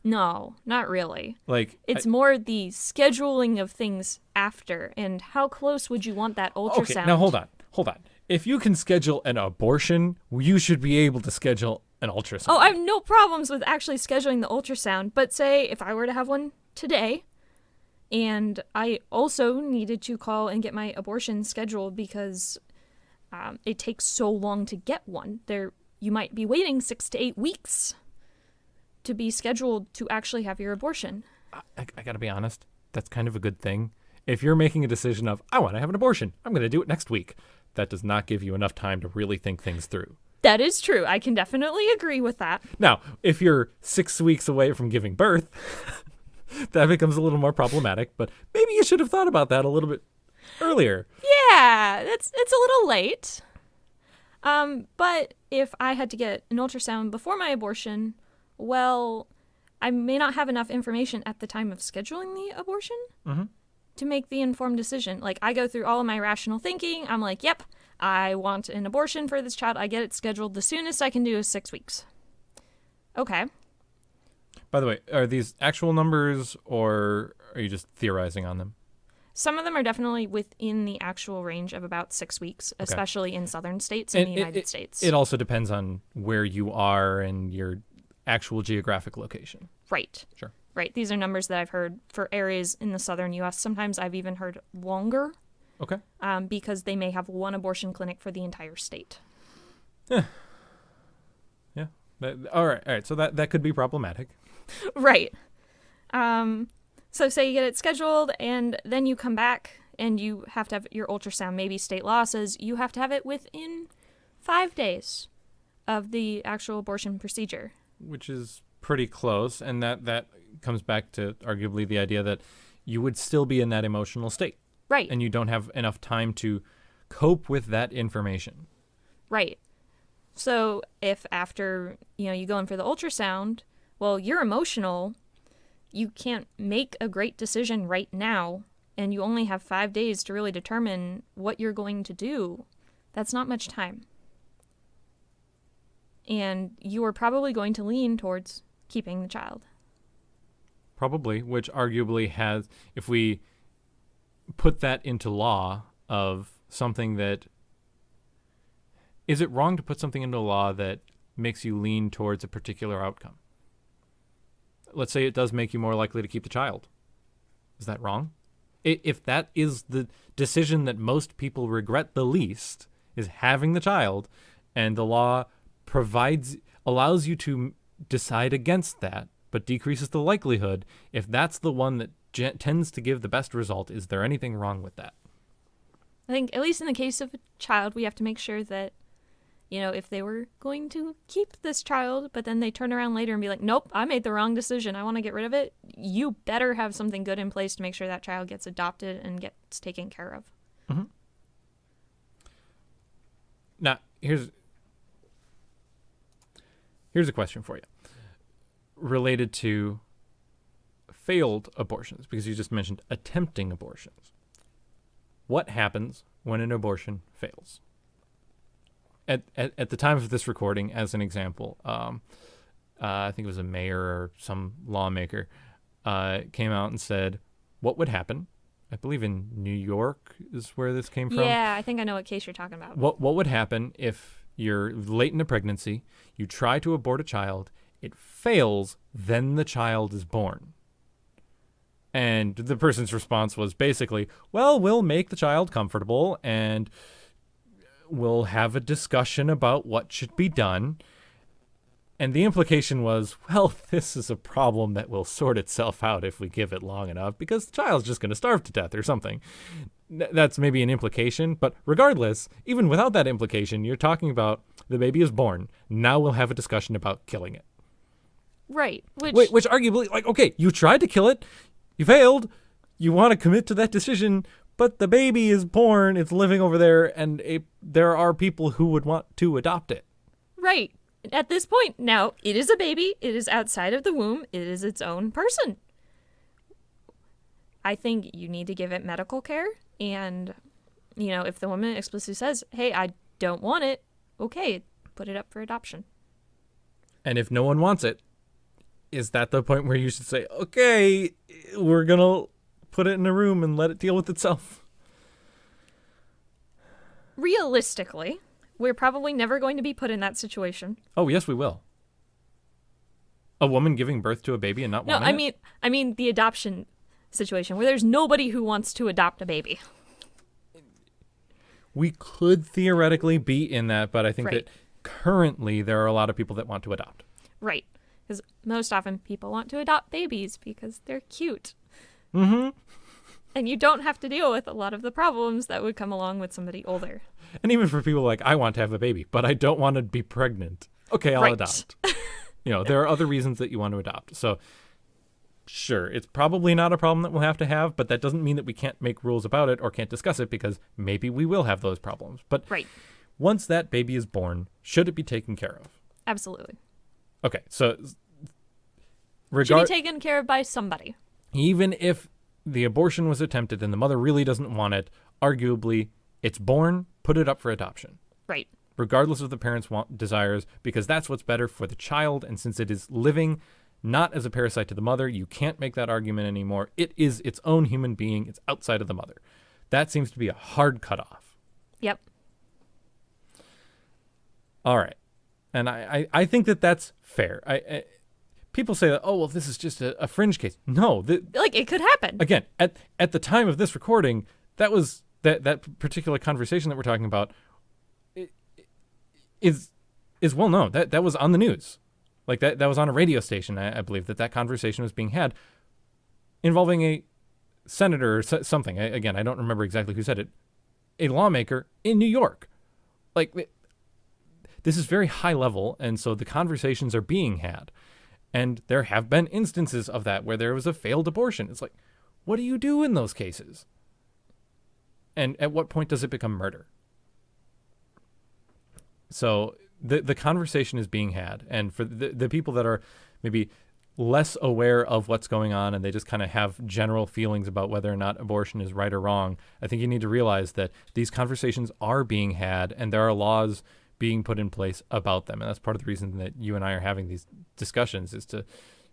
No, not really. Like, it's more the scheduling of things after, and how close would you want that ultrasound? Okay, now hold on. If you can schedule an abortion, you should be able to schedule an ultrasound. Oh, I have no problems with actually scheduling the ultrasound, but say if I were to have one today, and I also needed to call and get my abortion scheduled because it takes so long to get one. You might be waiting 6 to 8 weeks to be scheduled to actually have your abortion. I got to be honest. That's kind of a good thing. If you're making a decision of, I want to have an abortion, I'm going to do it next week, that does not give you enough time to really think things through. That is true. I can definitely agree with that. Now, if you're 6 weeks away from giving birth, that becomes a little more problematic, but maybe you should have thought about that a little bit earlier. Yeah, it's a little late. But if I had to get an ultrasound before my abortion, well, I may not have enough information at the time of scheduling the abortion to make the informed decision. Like, I go through all of my rational thinking. I'm like, yep, I want an abortion for this child. I get it scheduled. The soonest I can do is 6 weeks. Okay. By the way, are these actual numbers or are you just theorizing on them? Some of them are definitely within the actual range of about 6 weeks, especially in southern states in the United States. It also depends on where you are and your actual geographic location. Right. Sure. Right. These are numbers that I've heard for areas in the southern U.S. Sometimes I've even heard longer. Okay. Because they may have one abortion clinic for the entire state. Yeah. All right. So that could be problematic. Right. So say you get it scheduled and then you come back and you have to have your ultrasound. Maybe state law says you have to have it within 5 days of the actual abortion procedure. Which is pretty close. And that comes back to arguably the idea that you would still be in that emotional state. Right. And you don't have enough time to cope with that information. Right. So if after, you go in for the ultrasound, well, you're emotional, you can't make a great decision right now, and you only have 5 days to really determine what you're going to do. That's not much time. And you are probably going to lean towards keeping the child. probably, which arguably has, if we put that into law of something that, is it wrong to put something into law that makes you lean towards a particular outcome? Let's say it does make you more likely to keep the child. Is that wrong? If that is the decision that most people regret the least, is having the child, and the law allows you to decide against that, but decreases the likelihood, if that's the one that tends to give the best result, is there anything wrong with that? I think, at least in the case of a child, we have to make sure that, if they were going to keep this child, but then they turn around later and be like, nope, I made the wrong decision, I want to get rid of it, you better have something good in place to make sure that child gets adopted and gets taken care of. Mm-hmm. Now, here's a question for you related to failed abortions, because you just mentioned attempting abortions. What happens when an abortion fails? At the time of this recording, as an example, I think it was a mayor or some lawmaker came out and said what would happen. I believe in New York is where this came from. Yeah, I think I know what case you're talking about. What would happen if you're late in a pregnancy, you try to abort a child, it fails, then the child is born? And the person's response was basically, well, we'll make the child comfortable and we'll have a discussion about what should be done. And the implication was, well, this is a problem that will sort itself out if we give it long enough, because the child's just going to starve to death or something. That's maybe an implication, but regardless, even without that implication, you're talking about the baby is born. Now we'll have a discussion about killing it. Right. Which arguably, like, okay, you tried to kill it, you failed, you want to commit to that decision, but the baby is born, it's living over there, and there are people who would want to adopt it. Right. At this point, now, it is a baby, it is outside of the womb, it is its own person. I think you need to give it medical care, and, if the woman explicitly says, hey, I don't want it, okay, put it up for adoption. And if no one wants it, is that the point where you should say, okay, we're going to put it in a room and let it deal with itself? Realistically, we're probably never going to be put in that situation. Oh, yes, we will. A woman giving birth to a baby and not wanting it? No, I mean the adoption situation where there's nobody who wants to adopt a baby. We could theoretically be in that, but I think Right. that currently there are a lot of people that want to adopt. Right. Because most often people want to adopt babies because they're cute. Mm-hmm. And you don't have to deal with a lot of the problems that would come along with somebody older. And even for people like, I want to have a baby, but I don't want to be pregnant. Okay, I'll Right. adopt. There are other reasons that you want to adopt. So, sure, it's probably not a problem that we'll have to have, but that doesn't mean that we can't make rules about it or can't discuss it, because maybe we will have those problems. But Right. once that baby is born, should it be taken care of? Absolutely. Okay, so Should be taken care of by somebody. even if the abortion was attempted and the mother really doesn't want it, arguably, it's born, put it up for adoption. Right. Regardless of the parents' desires, because that's what's better for the child. And since it is living not as a parasite to the mother, you can't make that argument anymore. It is its own human being. It's outside of the mother. That seems to be a hard cutoff. Yep. All right. And I think that that's fair. People say that, oh, well, this is just a fringe case. No. It could happen. Again, at the time of this recording, that was that particular conversation that we're talking about is well known. That was on the news. Like that was on a radio station, I believe, that conversation was being had involving a senator or something. Again, I don't remember exactly who said it. A lawmaker in New York. Like, this is very high level, and so the conversations are being had. And there have been instances of that where there was a failed abortion. It's like, what do you do in those cases? And at what point does it become murder? So the conversation is being had. And for the people that are maybe less aware of what's going on and they just kind of have general feelings about whether or not abortion is right or wrong, I think you need to realize that these conversations are being had and there are laws being put in place about them. And that's part of the reason that you and I are having these discussions, is to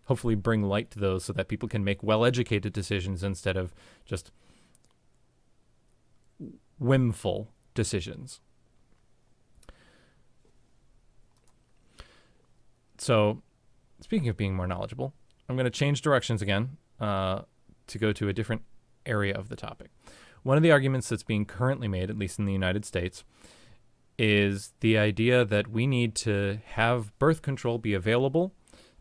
hopefully bring light to those so that people can make well-educated decisions instead of just whimful decisions. So, speaking of being more knowledgeable, I'm going to change directions again to go to a different area of the topic. One of the arguments that's being currently made, at least in the United States, is the idea that we need to have birth control be available,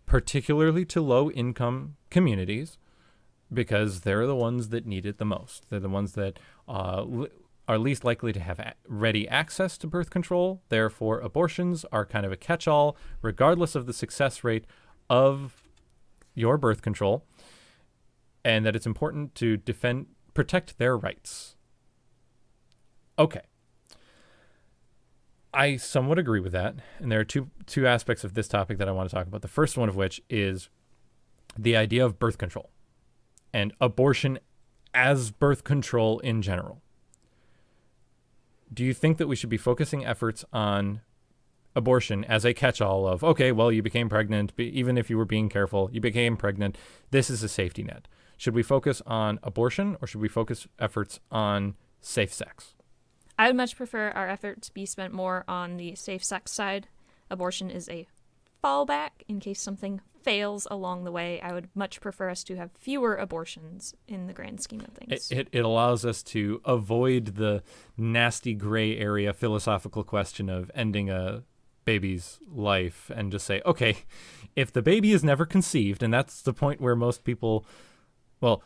particularly to low-income communities, because they're the ones that need it the most. They're the ones that are least likely to have ready access to birth control. Therefore, abortions are kind of a catch-all, regardless of the success rate of your birth control, and that it's important to protect their rights. Okay. I somewhat agree with that, and there are two aspects of this topic that I want to talk about. The first one of which is the idea of birth control and abortion as birth control in general. Do you think that we should be focusing efforts on abortion as a catch-all of, okay, well, you became pregnant, even if you were being careful, you became pregnant, this is a safety net? Should we focus on abortion, or should we focus efforts on safe sex? I would much prefer our efforts be spent more on the safe sex side. Abortion is a fallback in case something fails along the way. I would much prefer us to have fewer abortions in the grand scheme of things. It allows us to avoid the nasty gray area philosophical question of ending a baby's life and just say, okay, if the baby is never conceived, and that's the point where most people,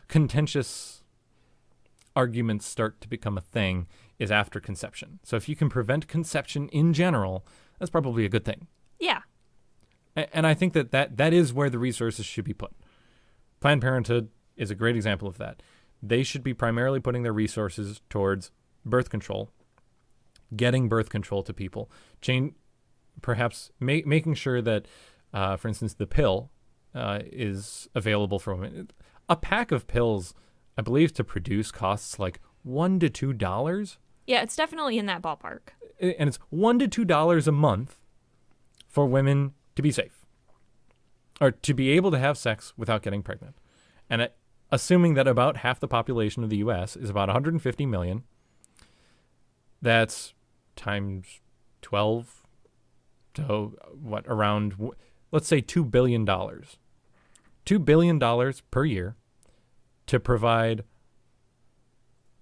contentious arguments start to become a thing, is after conception. So if you can prevent conception in general, that's probably a good thing. Yeah. And I think that is where the resources should be put. Planned Parenthood is a great example of that. They should be primarily putting their resources towards birth control, getting birth control to people, perhaps making sure that, for instance, the pill is available for women. A pack of pills, I believe, to produce costs like $1 to $2. Yeah, it's definitely in that ballpark. And it's $1 to $2 a month for women to be safe, or to be able to have sex without getting pregnant. And assuming that about half the population of the U.S. is about 150 million, that's times 12 to around, let's say $2 billion. $2 billion per year to provide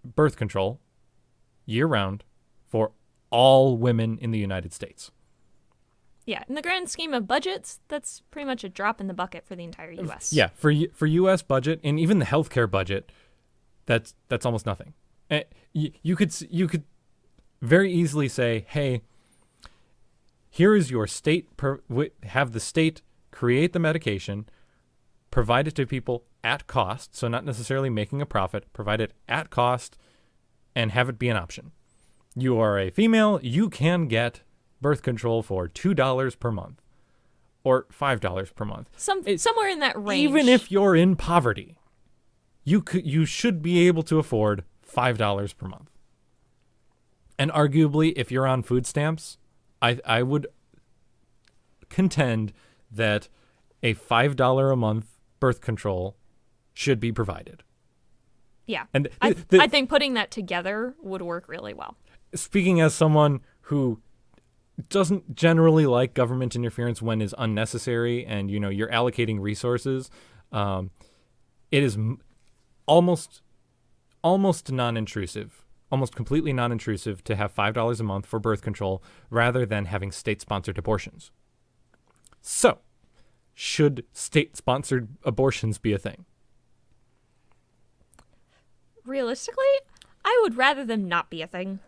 birth control year-round for all women in the United States. Yeah, in the grand scheme of budgets, that's pretty much a drop in the bucket for the entire U.S. Yeah, for U.S. budget and even the healthcare budget, that's almost nothing. You could very easily say, hey, here is your state, have the state create the medication, provide it to people at cost, so not necessarily making a profit, provide it at cost, and have it be an option. You are a female, you can get birth control for $2 per month or $5 per month. Somewhere in that range. Even if you're in poverty, you should be able to afford $5 per month. And arguably, if you're on food stamps, I would contend that a $5 a month birth control should be provided. Yeah. And I think putting that together would work really well. Speaking as someone who doesn't generally like government interference when is unnecessary and, you're allocating resources, it is almost non-intrusive, almost completely non-intrusive to have $5 a month for birth control rather than having state-sponsored abortions. So, should state-sponsored abortions be a thing? Realistically, I would rather them not be a thing.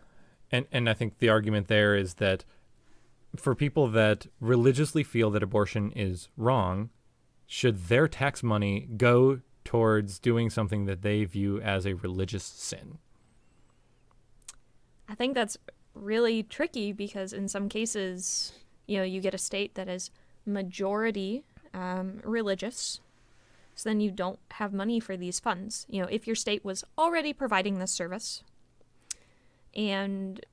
And I think the argument there is that for people that religiously feel that abortion is wrong, should their tax money go towards doing something that they view as a religious sin? I think that's really tricky because in some cases, you get a state that is majority religious, so then you don't have money for these funds. If your state was already providing this service, and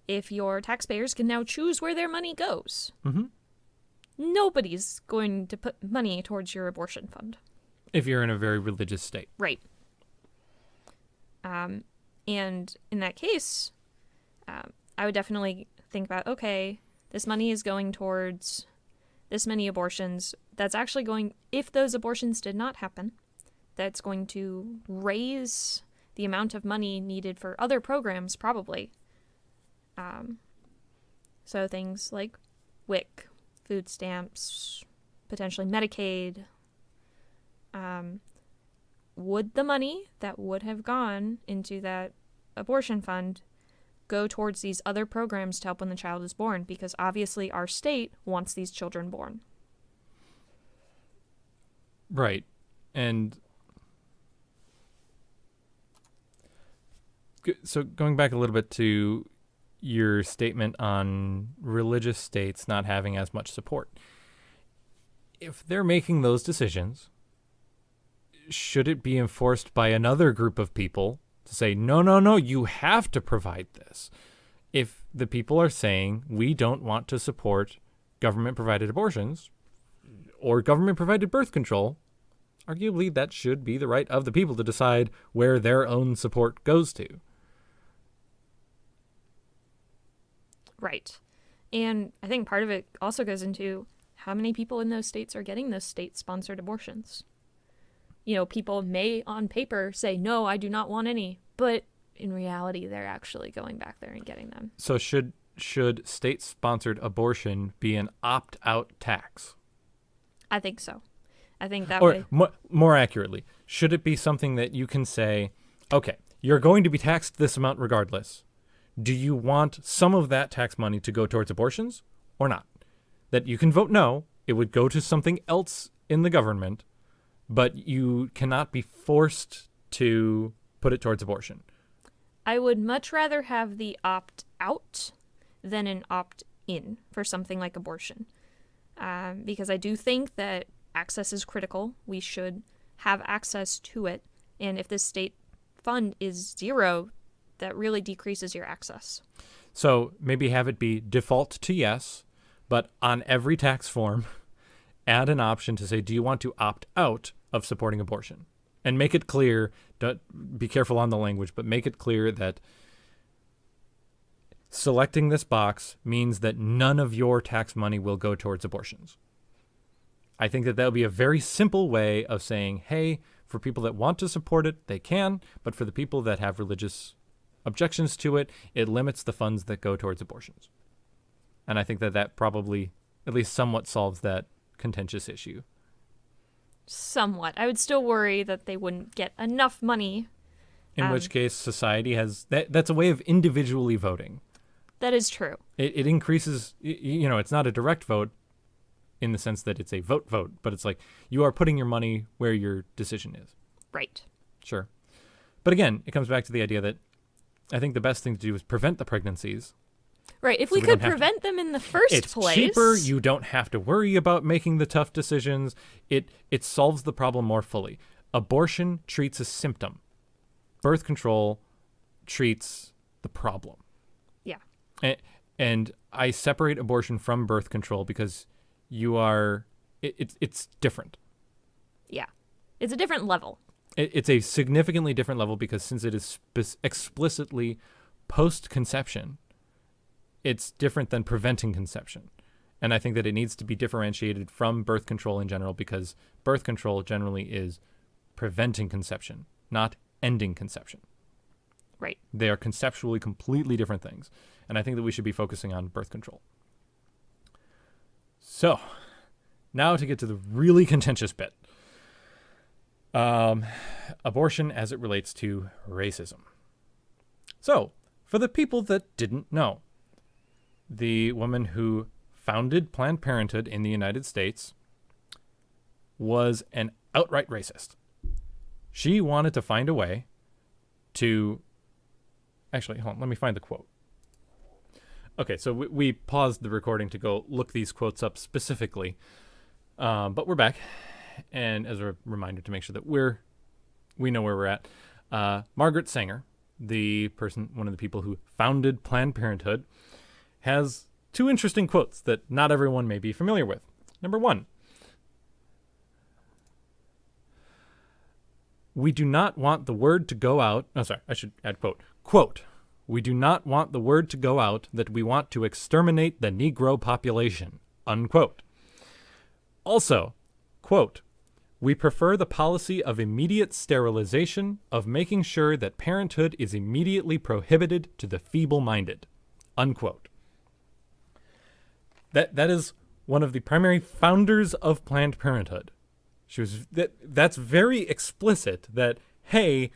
if your taxpayers can now choose where their money goes, nobody's going to put money towards your abortion fund. If you're in a very religious state. Right. And in that case, I would definitely think about, okay, this money is going towards this many abortions. That's actually going, if those abortions did not happen, that's going to raise the amount of money needed for other programs, probably. So things like WIC, food stamps, potentially Medicaid. Would the money that would have gone into that abortion fund go towards these other programs to help when the child is born? Because obviously our state wants these children born. Right. And so going back a little bit to your statement on religious states not having as much support. If they're making those decisions, should it be enforced by another group of people to say, no, you have to provide this? If the people are saying, we don't want to support government-provided abortions or government-provided birth control, arguably that should be the right of the people to decide where their own support goes to. Right. And I think part of it also goes into how many people in those states are getting those state-sponsored abortions. You know, people may on paper say, no, I do not want any, but in reality, they're actually going back there and getting them. So should state-sponsored abortion be an opt-out tax? I think so. I think that or way. More accurately, should it be something that you can say, okay, you're going to be taxed this amount regardless. Do you want some of that tax money to go towards abortions or not? That you can vote no, it would go to something else in the government, but you cannot be forced to put it towards abortion. I would much rather have the opt-out than an opt-in for something like abortion. Because I do think that access is critical. We should have access to it. And if the state fund is zero, that really decreases your access. So maybe have it be default to yes, but on every tax form, add an option to say, do you want to opt out of supporting abortion? And make it clear, be careful on the language, but make it clear that selecting this box means that none of your tax money will go towards abortions. I think that would be a very simple way of saying, hey, for people that want to support it, they can, but for the people that have religious objections to it, it limits the funds that go towards abortions. And I think that probably at least somewhat solves that contentious issue. Somewhat. I would still worry that they wouldn't get enough money. In which case, society has... That's a way of individually voting. That is true. It increases... it's not a direct vote in the sense that it's a vote, but it's like you are putting your money where your decision is. Right. Sure. But again, it comes back to the idea that I think the best thing to do is prevent the pregnancies. Right. If we could prevent them in the first place. It's cheaper. You don't have to worry about making the tough decisions. It solves the problem more fully. Abortion treats a symptom. Birth control treats the problem. Yeah. And I separate abortion from birth control because it's different. Yeah. It's a different level. It's a significantly different level because since it is explicitly post-conception, it's different than preventing conception. And I think that it needs to be differentiated from birth control in general because birth control generally is preventing conception, not ending conception. Right. They are conceptually completely different things. And I think that we should be focusing on birth control. So, now to get to the really contentious bit. Abortion as it relates to racism. So, for the people that didn't know, the woman who founded Planned Parenthood in the United States was an outright racist. She wanted to find a way to... Actually, hold on, let me find the quote. Okay, so we paused the recording to go look these quotes up specifically, but we're back. And as a reminder to make sure that we know where we're at, Margaret Sanger, one of the people who founded Planned Parenthood, has two interesting quotes that not everyone may be familiar with. Number 1. We do not want the word to go out. Oh, sorry, I should add quote. Quote, we do not want the word to go out that we want to exterminate the Negro population. Unquote. Also, quote, we prefer the policy of immediate sterilization, of making sure that parenthood is immediately prohibited to the feeble-minded. Unquote. That is one of the primary founders of Planned Parenthood. That's very explicit that, hey,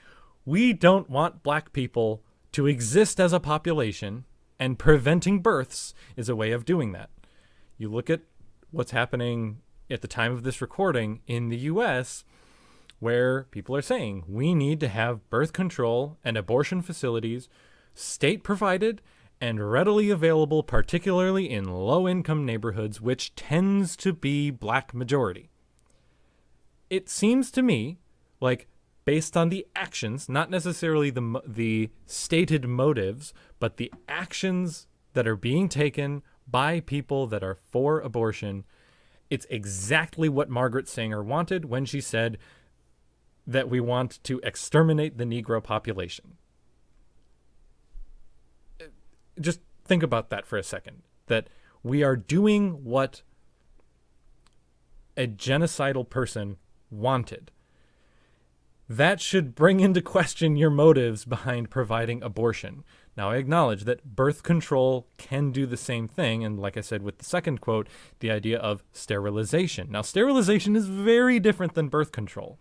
we don't want black people to exist as a population, and preventing births is a way of doing that. You look at what's happening at the time of this recording in the U.S., where people are saying we need to have birth control and abortion facilities state-provided and readily available, particularly in low-income neighborhoods, which tends to be black majority. It seems to me like, based on the actions, not necessarily the stated motives, but the actions that are being taken by people that are for abortion, it's exactly what Margaret Sanger wanted when she said that we want to exterminate the Negro population. Just think about that for a second, that we are doing what a genocidal person wanted. That should bring into question your motives behind providing abortion. Now, I acknowledge that birth control can do the same thing, and like I said with the second quote, the idea of sterilization. Now, sterilization is very different than birth control,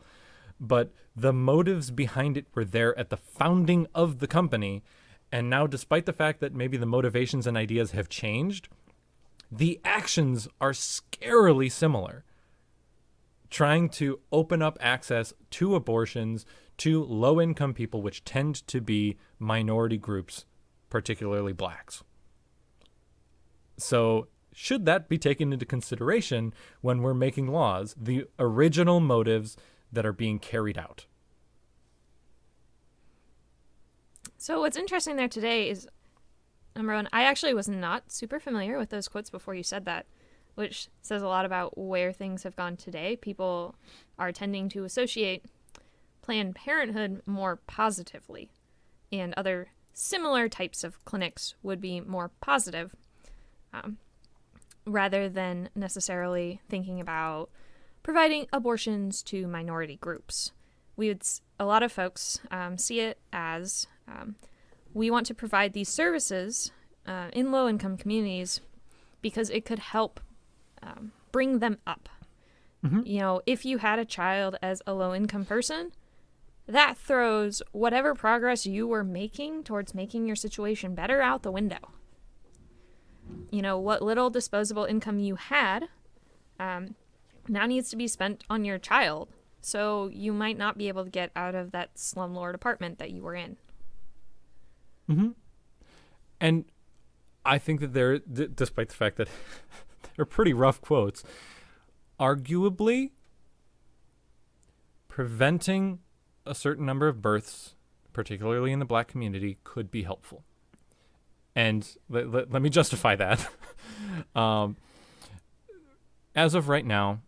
but the motives behind it were there at the founding of the company, and now, despite the fact that maybe the motivations and ideas have changed, the actions are scarily similar. Trying to open up access to abortions to low-income people, which tend to be minority groups, particularly blacks. So should that be taken into consideration when we're making laws, the original motives that are being carried out? So what's interesting there today is, number one, I actually was not super familiar with those quotes before you said that, which says a lot about where things have gone today. People are tending to associate Planned Parenthood more positively, and other similar types of clinics would be more positive, rather than necessarily thinking about providing abortions to minority groups. A lot of folks see it as we want to provide these services in low-income communities because it could help bring them up. Mm-hmm. You know, if you had a child as a low-income person, that throws whatever progress you were making towards making your situation better out the window. You know, what little disposable income you had now needs to be spent on your child, so you might not be able to get out of that slumlord apartment that you were in. Mm-hmm. And I think that they're, despite the fact that they're pretty rough quotes, arguably preventing a certain number of births, particularly in the black community, could be helpful. And let me justify that. As of right now,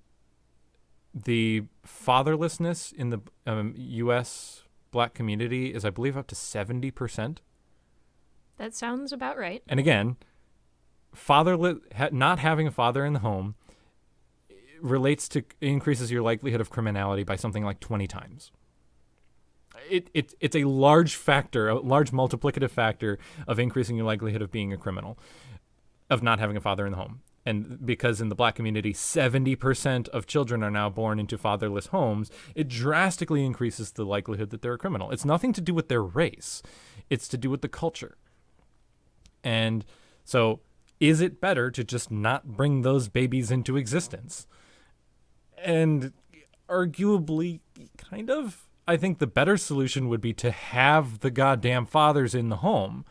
the fatherlessness in the U.S. black community is, I believe, up to 70%. That sounds about right. And again, not having a father in the home increases your likelihood of criminality by something like 20 times. It's a large factor, a large multiplicative factor of increasing your likelihood of being a criminal, of not having a father in the home. And because in the black community, 70% of children are now born into fatherless homes, it drastically increases the likelihood that they're a criminal. It's nothing to do with their race. It's to do with the culture. And so is it better to just not bring those babies into existence? And arguably, kind of, I think the better solution would be to have the goddamn fathers in the home.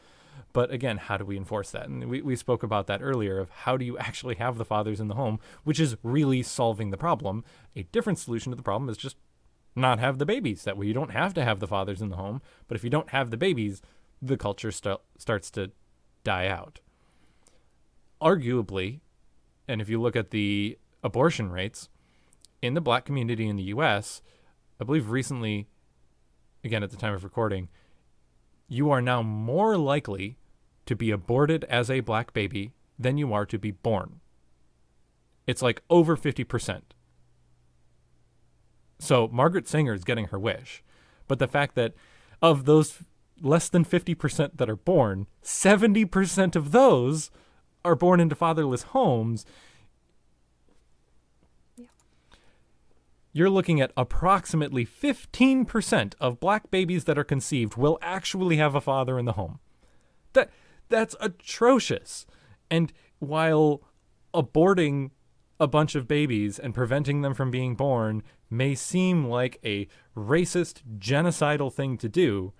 But again, how do we enforce that? And we spoke about that earlier, of how do you actually have the fathers in the home, which is really solving the problem. A different solution to the problem is just not have the babies. That way you don't have to have the fathers in the home. But if you don't have the babies, the culture starts to die out. Arguably, and if you look at the abortion rates in the black community in the US, I believe recently, again at the time of recording, you are now more likely to be aborted as a black baby than you are to be born. It's like over 50%. So Margaret Sanger is getting her wish. But the fact that of those less than 50% that are born, 70% of those are born into fatherless homes. Yeah. You're looking at approximately 15% of black babies that are conceived will actually have a father in the home. That's atrocious. And while aborting a bunch of babies and preventing them from being born may seem like a racist, genocidal thing to do,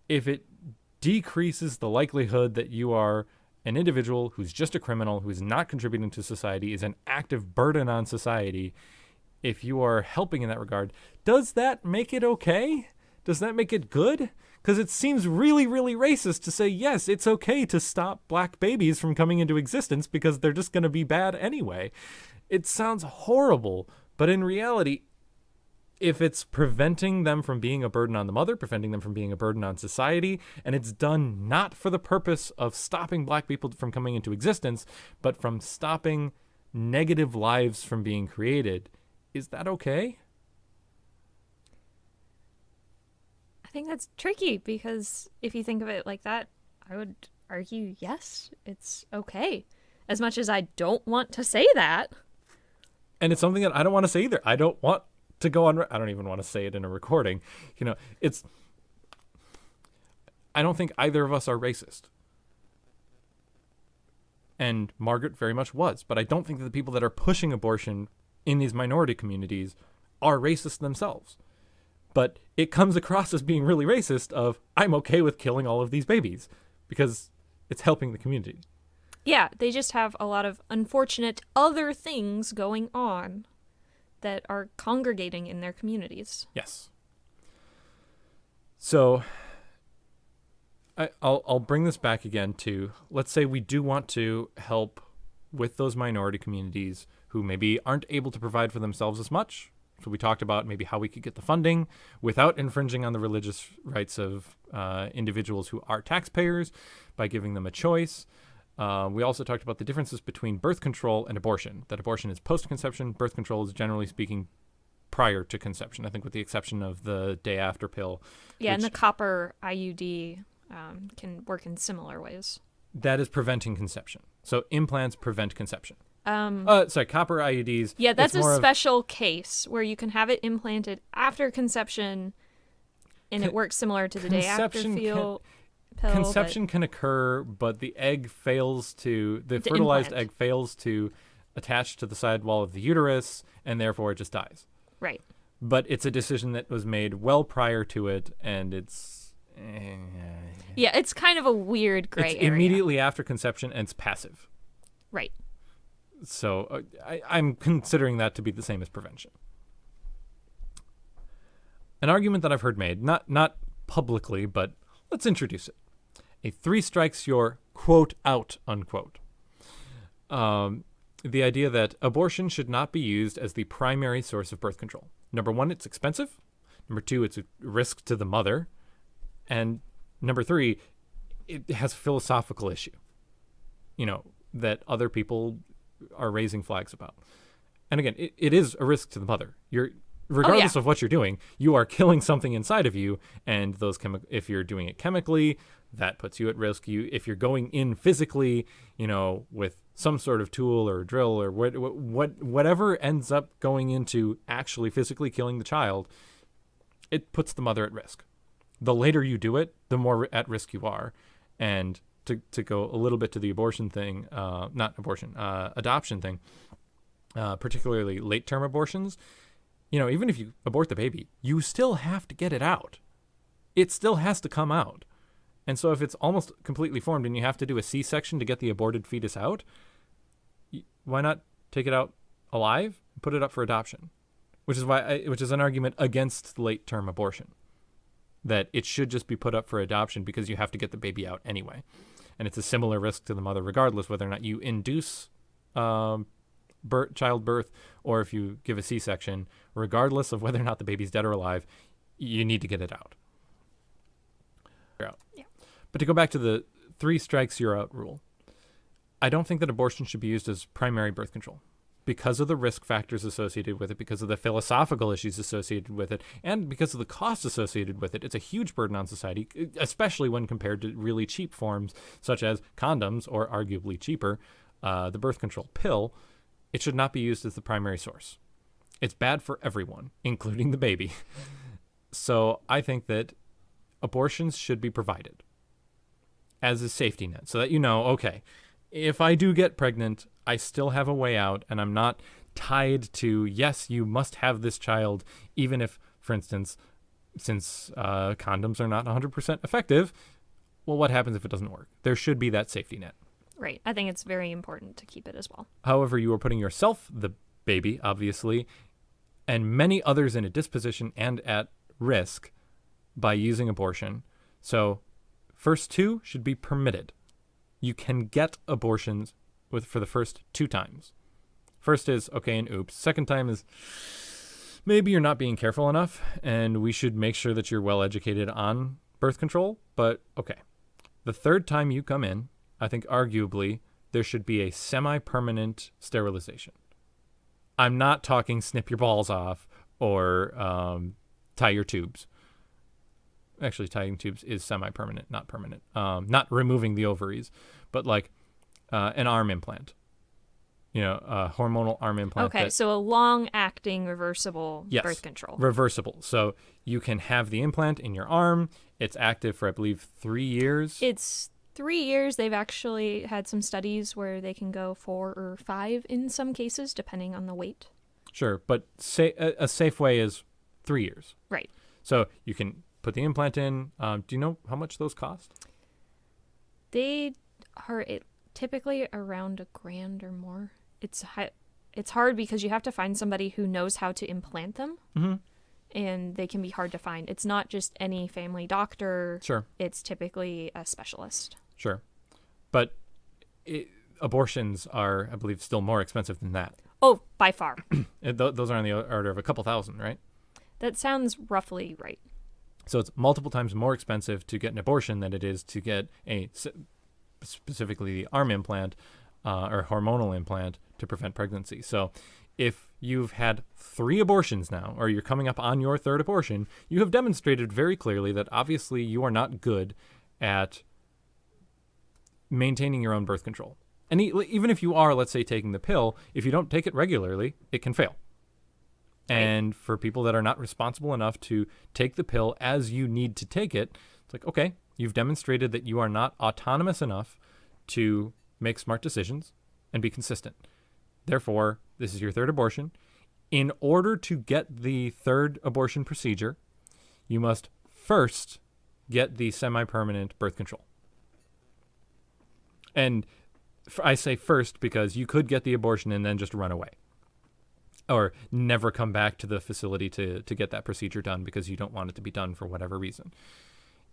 if it decreases the likelihood that you are an individual who's just a criminal, who's not contributing to society, is an active burden on society, if you are helping in that regard, does that make it okay? Does that make it good? Because it seems really, really racist to say, yes, it's okay to stop black babies from coming into existence because they're just going to be bad anyway. It sounds horrible, but in reality, if it's preventing them from being a burden on the mother, preventing them from being a burden on society, and it's done not for the purpose of stopping black people from coming into existence, but from stopping negative lives from being created, is that okay? I think that's tricky because if you think of it like that, I would argue, yes, it's okay. As much as I don't want to say that. And it's something that I don't want to say either. I don't want to go on. I don't even want to say it in a recording. I don't think either of us are racist. And Margaret very much was. But I don't think that the people that are pushing abortion in these minority communities are racist themselves. But it comes across as being really racist of, I'm okay with killing all of these babies because it's helping the community. Yeah, they just have a lot of unfortunate other things going on that are congregating in their communities. Yes. So I'll bring this back again to, let's say we do want to help with those minority communities who maybe aren't able to provide for themselves as much. So we talked about maybe how we could get the funding without infringing on the religious rights of individuals who are taxpayers by giving them a choice. We also talked about the differences between birth control and abortion, that abortion is post-conception, birth control is generally speaking prior to conception, I think with the exception of the day after pill. Yeah, and the copper IUD can work in similar ways. That is preventing conception. So implants prevent conception. Copper IUDs. Yeah, that's a special case where you can have it implanted after conception and it works similar to the day after pill. Conception can occur, but the fertilized egg fails to attach to the side wall of the uterus, and therefore it just dies. Right. But it's a decision that was made well prior to it, and it's... yeah, it's kind of a weird gray area. Immediately after conception, and it's passive. Right. So I'm considering that to be the same as prevention. An argument that I've heard made, not publicly, but let's introduce it. A 3 strikes you're, quote, out, unquote. The idea that abortion should not be used as the primary source of birth control. Number 1, it's expensive. Number 2, it's a risk to the mother. And number 3, it has a philosophical issue, that other people are raising flags about. And again, it is a risk to the mother. Regardless of what you're doing, you are killing something inside of you, and if you're doing it chemically, that puts you at risk. If you're going in physically, with some sort of tool or drill or whatever ends up going into actually physically killing the child, it puts the mother at risk. The later you do it, the more at risk you are. And to go a little bit to the adoption thing, particularly late-term abortions, even if you abort the baby, you still have to get it out. It still has to come out. And so if it's almost completely formed and you have to do a C-section to get the aborted fetus out, why not take it out alive and put it up for adoption? Which is an argument against late-term abortion, that it should just be put up for adoption because you have to get the baby out anyway. And it's a similar risk to the mother regardless whether or not you induce childbirth or if you give a C-section, regardless of whether or not the baby's dead or alive, you need to get it out. Yeah. But to go back to the 3 strikes you're out rule, I don't think that abortion should be used as primary birth control because of the risk factors associated with it, because of the philosophical issues associated with it, and because of the costs associated with it. It's a huge burden on society, especially when compared to really cheap forms such as condoms or arguably cheaper, the birth control pill. It should not be used as the primary source. It's bad for everyone, including the baby. So I think that abortions should be provided as a safety net so that you know, okay, if I do get pregnant, I still have a way out and I'm not tied to, yes, you must have this child, even if, for instance, since condoms are not 100% effective, well, what happens if it doesn't work? There should be that safety net. Right. I think it's very important to keep it as well. However, you are putting yourself, the baby, obviously, and many others in a disposition and at risk by using abortion. So first 2 should be permitted. You can get abortions for the first 2 times. First is okay and oops. Second time is maybe you're not being careful enough and we should make sure that you're well educated on birth control, but okay. The third time you come in, I think arguably there should be a semi-permanent sterilization. I'm not talking snip your balls off or tie your tubes. Actually, tying tubes is semi-permanent, not permanent. Not removing the ovaries, but like an arm implant. A hormonal arm implant. Okay, so a long-acting reversible birth control. Reversible. So you can have the implant in your arm. It's active for, I believe, 3 years. It's 3 years. They've actually had some studies where they can go 4 or 5 in some cases, depending on the weight. Sure, but a safe way is 3 years. Right. So you can put the implant in. Do you know how much those cost? They are typically around $1,000 or more. It's hard because you have to find somebody who knows how to implant them, and they can be hard to find. It's not just any family doctor. Sure. It's typically a specialist. Sure. But abortions are, I believe, still more expensive than that. Oh, by far. Those are on the order of a couple thousand, right? That sounds roughly right. So it's multiple times more expensive to get an abortion than it is to get specifically the arm implant or hormonal implant to prevent pregnancy. So if you've had 3 abortions now, or you're coming up on your 3rd abortion, you have demonstrated very clearly that obviously you are not good at maintaining your own birth control. And even if you are, let's say, taking the pill, if you don't take it regularly, it can fail. And for people that are not responsible enough to take the pill as you need to take it, it's like, okay, you've demonstrated that you are not autonomous enough to make smart decisions and be consistent. Therefore, this is your 3rd abortion. In order to get the 3rd abortion procedure, you must first get the semi-permanent birth control. And I say first because you could get the abortion and then just run away. Or never come back to the facility to get that procedure done because you don't want it to be done for whatever reason.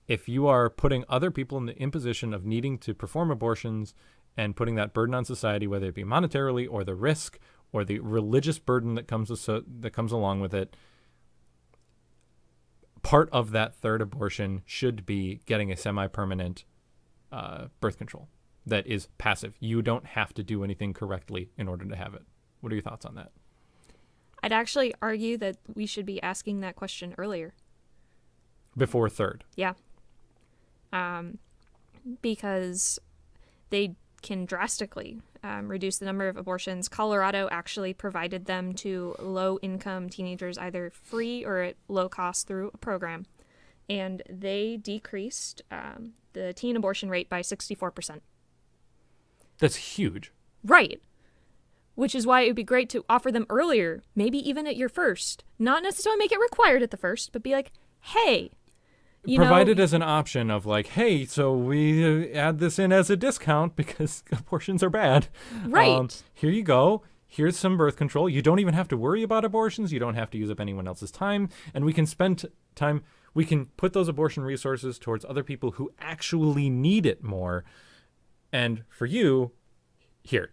If you are putting other people in the imposition of needing to perform abortions and putting that burden on society, whether it be monetarily or the risk or the religious burden that comes along with it, part of that 3rd abortion should be getting a semi-permanent birth control that is passive. You don't have to do anything correctly in order to have it. What are your thoughts on that? I'd actually argue that we should be asking that question earlier. Before 3rd. Yeah. Because they can drastically reduce the number of abortions. Colorado actually provided them to low-income teenagers either free or at low cost through a program. And they decreased the teen abortion rate by 64%. That's huge. Right. Which is why it would be great to offer them earlier, maybe even at your first. Not necessarily make it required at the first, but be like, hey, provided as an option of like, hey, so we add this in as a discount because abortions are bad. Right. Here you go. Here's some birth control. You don't even have to worry about abortions. You don't have to use up anyone else's time. And we can spend time, we can put those abortion resources towards other people who actually need it more. And for you,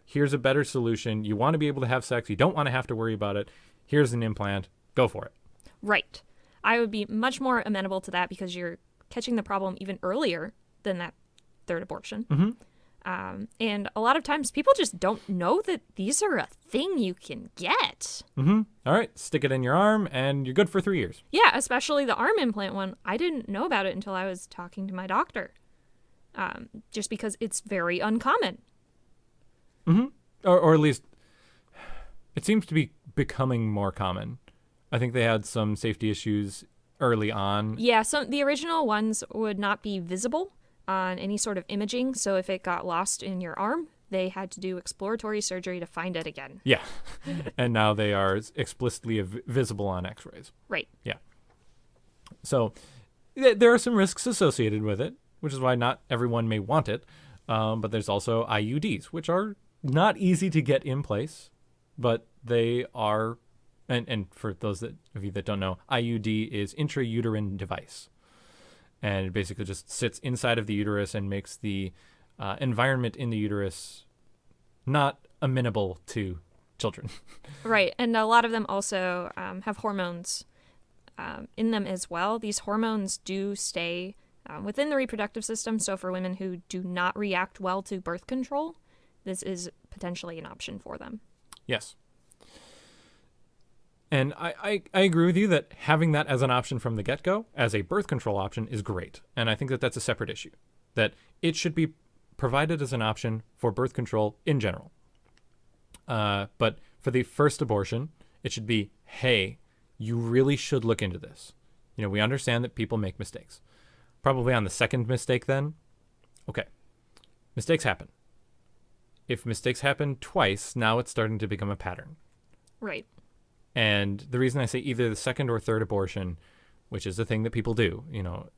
here's a better solution. You want to be able to have sex. You don't want to have to worry about it. Here's an implant. Go for it. Right. I would be much more amenable to that because you're catching the problem even earlier than that third abortion. Mm-hmm. And a lot of times people just don't know that these are a thing you can get. Mm-hmm. All right, stick it in your arm and you're good for 3 years. Yeah, especially the arm implant one. I didn't know about it until I was talking to my doctor. Just because it's very uncommon. Mm-hmm. Or at least it seems to be becoming more common. I think they had some safety issues early on. Yeah, so the original ones would not be visible on any sort of imaging. So if it got lost in your arm, they had to do exploratory surgery to find it again. Yeah. And now they are explicitly visible on x-rays. Right. Yeah. So there are some risks associated with it, which is why not everyone may want it. But there's also IUDs, which are not easy to get in place, but they are, and for those of you that don't know, IUD is intrauterine device. And it basically just sits inside of the uterus and makes the environment in the uterus not amenable to children. Right. And a lot of them also have hormones in them as well. These hormones do stay within the reproductive system. So for women who do not react well to birth control, this is potentially an option for them. Yes. And I agree with you that having that as an option from the get-go, as a birth control option, is great. And I think that that's a separate issue, that it should be provided as an option for birth control in general. But for the first abortion, it should be, hey, you really should look into this. You know, we understand that people make mistakes. Probably on the second mistake then, okay, mistakes happen. If mistakes happen twice, now it's starting to become a pattern. Right. And the reason I say either the second or third abortion, which is the thing that people do, you know,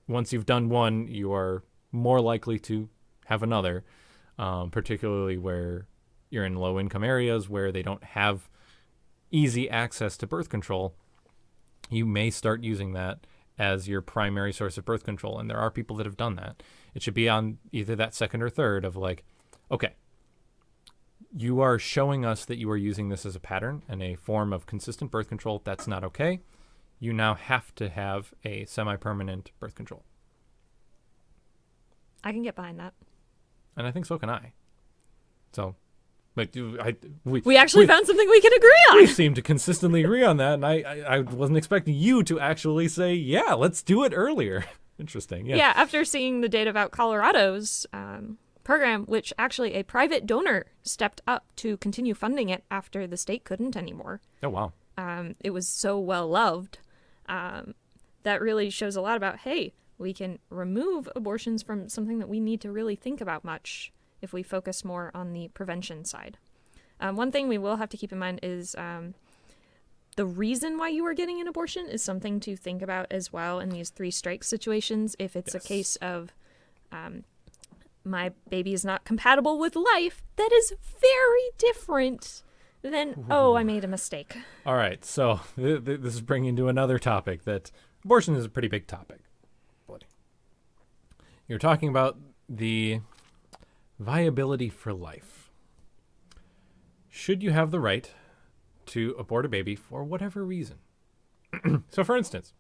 once you've done one, you are more likely to have another, particularly where you're in low-income areas where they don't have easy access to birth control. You may start using that as your primary source of birth control, and there are people that have done that. It should be on either that second or third of like, okay, you are showing us that you are using this as a pattern and a form of consistent birth control. That's not okay. You now have to have a semi-permanent birth control. I can get behind that. And I think so can I. So, like, we actually found something we can agree on. We seem to consistently agree on that, and I wasn't expecting you to actually say, yeah, let's do it earlier. Interesting. Yeah. Yeah, after seeing the data about Colorado's program, which actually a private donor stepped up to continue funding it after the state couldn't anymore. Oh, wow. It was so well loved. That really shows a lot about, hey, we can remove abortions from something that we need to really think about much if we focus more on the prevention side. One thing we will have to keep in mind is the reason why you are getting an abortion is something to think about as well in these 3 strikes situations. If it's a case of my baby is not compatible with life, that is very different than, oh, I made a mistake. All right, so this is bringing to another topic that abortion is a pretty big topic. You're talking about the viability for life. Should you have the right to abort a baby for whatever reason? So, for instance,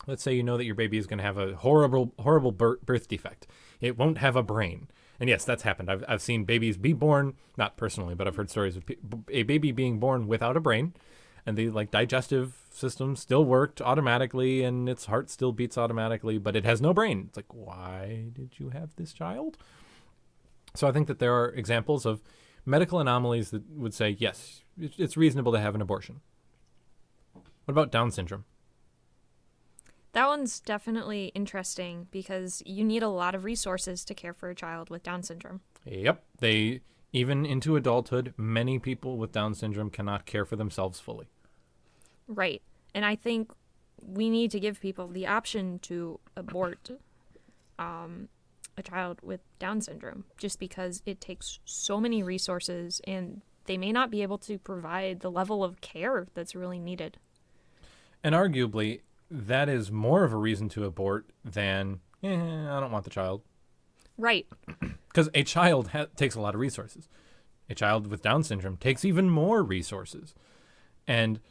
let's say you know that your baby is going to have a horrible birth defect. It won't have a brain. And yes, that's happened. I've seen babies be born, not personally, but I've heard stories of a baby being born without a brain, and the digestive system still worked automatically, and its heart still beats automatically, but it has no brain. It's like, why did you have this child? So I think that there are examples of medical anomalies that would say, yes, it's reasonable to have an abortion. What about Down syndrome? That one's definitely interesting because you need a lot of resources to care for a child with Down syndrome. Yep. Even into adulthood, many people with Down syndrome cannot care for themselves fully. Right. And I think we need to give people the option to abort a child with Down syndrome just because it takes so many resources and they may not be able to provide the level of care that's really needed. And arguably, that is more of a reason to abort than, I don't want the child. Right. Because a child takes a lot of resources. A child with Down syndrome takes even more resources. And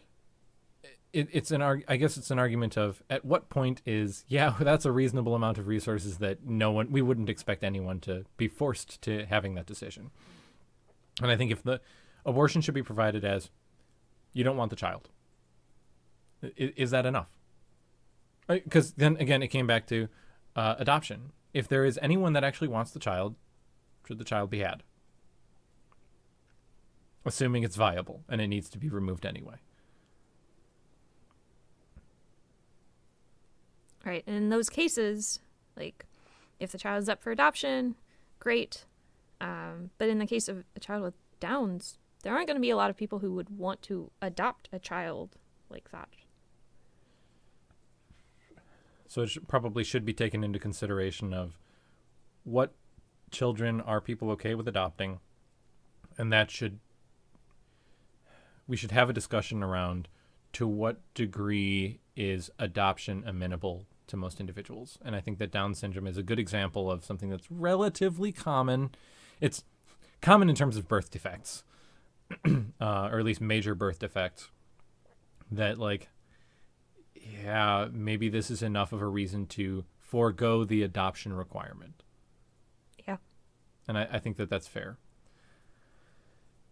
I guess it's an argument of at what point is, that's a reasonable amount of resources that we wouldn't expect anyone to be forced to having that decision. And I think if the abortion should be provided as you don't want the child, is that enough? Because then again, it came back to adoption. If there is anyone that actually wants the child, should the child be had? Assuming it's viable and it needs to be removed anyway. Right. And in those cases, like if the child is up for adoption, great. But in the case of a child with Downs, there aren't going to be a lot of people who would want to adopt a child like that. So it probably should be taken into consideration of what children are people okay with adopting, and we should have a discussion around to what degree is adoption amenable to most individuals. And I think that Down syndrome is a good example of something that's relatively common. It's common in terms of birth defects, or at least major birth defects, that maybe this is enough of a reason to forego the adoption requirement. Yeah. And I think that that's fair.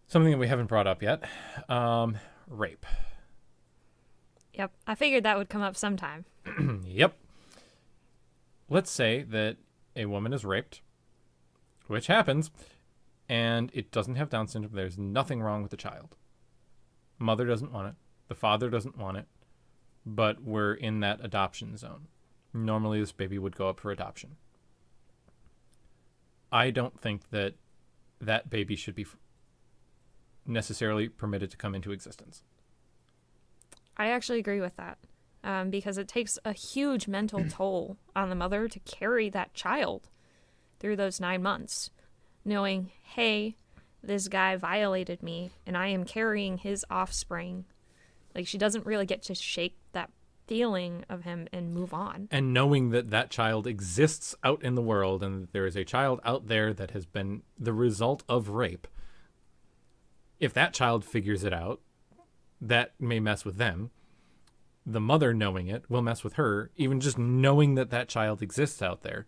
Something that we haven't brought up yet, rape. Yep. I figured that would come up sometime. Yep. Let's say that a woman is raped, which happens, and it doesn't have Down syndrome. There's nothing wrong with the child. Mother doesn't want it. The father doesn't want it. But we're in that adoption zone. Normally, this baby would go up for adoption. I don't think that that baby should be necessarily permitted to come into existence. I actually agree with that, because it takes a huge mental toll on the mother to carry that child through those 9 months, knowing, hey, this guy violated me and I am carrying his offspring. Like, she doesn't really get to shake that feeling of him and move on. And knowing that that child exists out in the world and that there is a child out there that has been the result of rape. If that child figures it out, that may mess with them. The mother knowing it will mess with her, even just knowing that that child exists out there.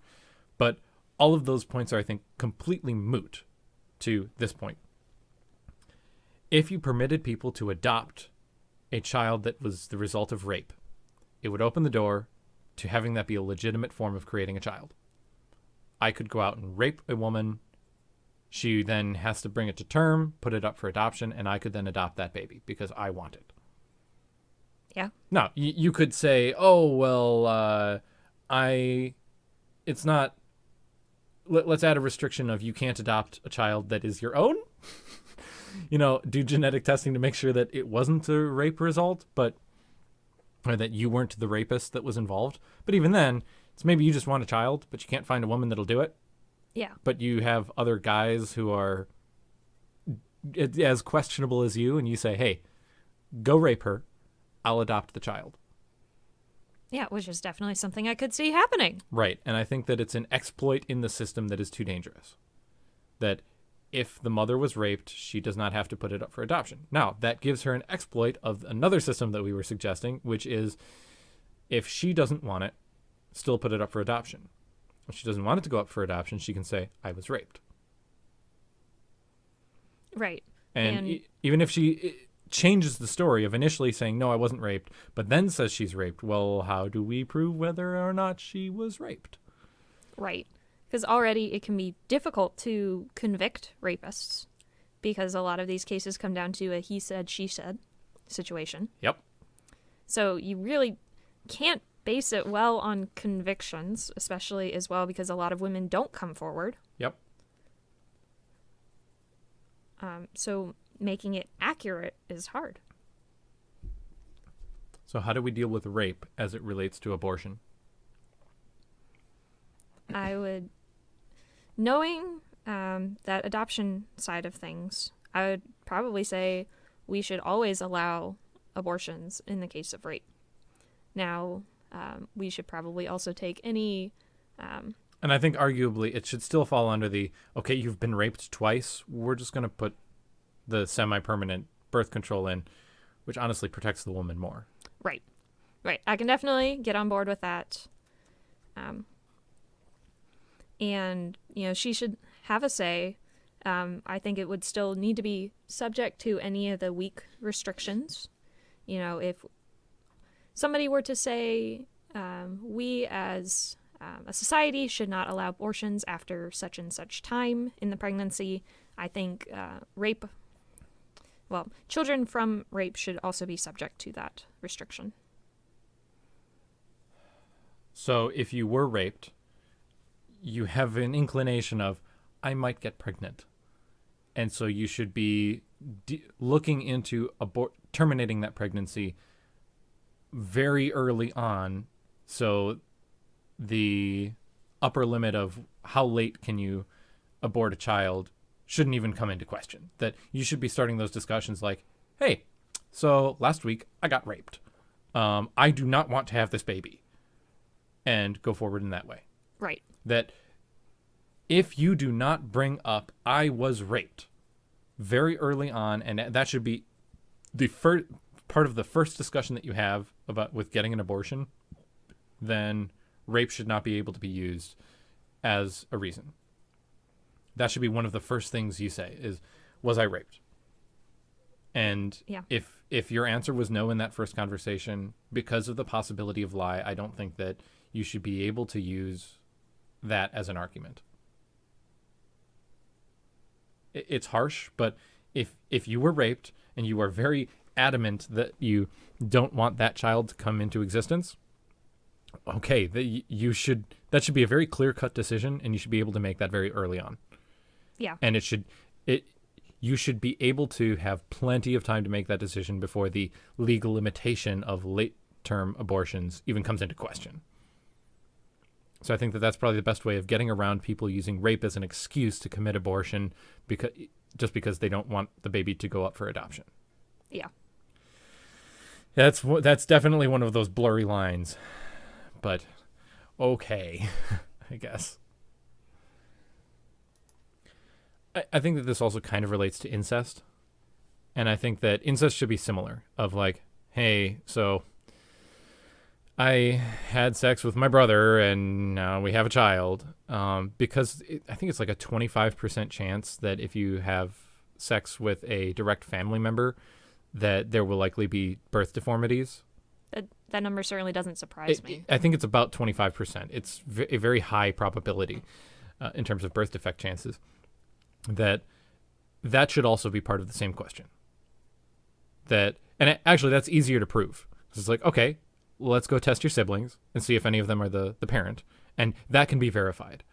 But all of those points are, I think, completely moot to this point. If you permitted people to adopt a child that was the result of rape, it would open the door to having that be a legitimate form of creating a child. I could go out and rape a woman. She then has to bring it to term, put it up for adoption, and I could then adopt that baby because I want it. Yeah. Now, you could say, it's not, let's add a restriction of you can't adopt a child that is your own. Do genetic testing to make sure that it wasn't a rape result, or that you weren't the rapist that was involved. But even then, it's maybe you just want a child, but you can't find a woman that'll do it. Yeah. But you have other guys who are as questionable as you, and you say, hey, go rape her. I'll adopt the child. Yeah, which is definitely something I could see happening. Right. And I think that it's an exploit in the system that is too dangerous. That if the mother was raped, she does not have to put it up for adoption. Now, that gives her an exploit of another system that we were suggesting, which is if she doesn't want it, still put it up for adoption. If she doesn't want it to go up for adoption, she can say, I was raped. Right. And even if she changes the story of initially saying, no, I wasn't raped, but then says she's raped, well, how do we prove whether or not she was raped? Right. Because already it can be difficult to convict rapists because a lot of these cases come down to a he said, she said situation. Yep. So you really can't base it well on convictions, especially as well because a lot of women don't come forward. Yep. So making it accurate is hard. So how do we deal with rape as it relates to abortion? I would, knowing that adoption side of things, I would probably say we should always allow abortions in the case of rape. Now, we should probably also take any And I think arguably it should still fall under the, okay, you've been raped twice. We're just going to put the semi-permanent birth control in, which honestly protects the woman more. Right. Right. I can definitely get on board with that. And, she should have a say. I think it would still need to be subject to any of the weak restrictions. If somebody were to say, we as a society should not allow abortions after such and such time in the pregnancy, I think children from rape should also be subject to that restriction. So if you were raped, you have an inclination of, I might get pregnant. And so you should be looking into terminating that pregnancy very early on. So the upper limit of how late can you abort a child shouldn't even come into question. That you should be starting those discussions like, hey, so last week I got raped. I do not want to have this baby. And go forward in that way. Right. That if you do not bring up, I was raped very early on, and that should be the first part of the first discussion that you have about with getting an abortion, then rape should not be able to be used as a reason. That should be one of the first things you say is, was I raped? And if your answer was no in that first conversation, because of the possibility of lie, I don't think that you should be able to use that as an argument. It's harsh, but if you were raped and you are very adamant that you don't want that child to come into existence, okay, that should be a very clear-cut decision, and you should be able to make that very early on. Yeah. And you should be able to have plenty of time to make that decision before the legal limitation of late-term abortions even comes into question. So I think that that's probably the best way of getting around people using rape as an excuse to commit abortion just because they don't want the baby to go up for adoption. Yeah. That's definitely one of those blurry lines. But okay, I guess. I think that this also kind of relates to incest. And I think that incest should be similar of like, hey, so I had sex with my brother and now we have a child. Because I think it's like a 25% chance that if you have sex with a direct family member, that there will likely be birth deformities. That number certainly doesn't surprise me. I think it's about 25%. It's a very high probability in terms of birth defect chances. That should also be part of the same question. Actually, that's easier to prove. It's like, okay, let's go test your siblings and see if any of them are the parent. And that can be verified.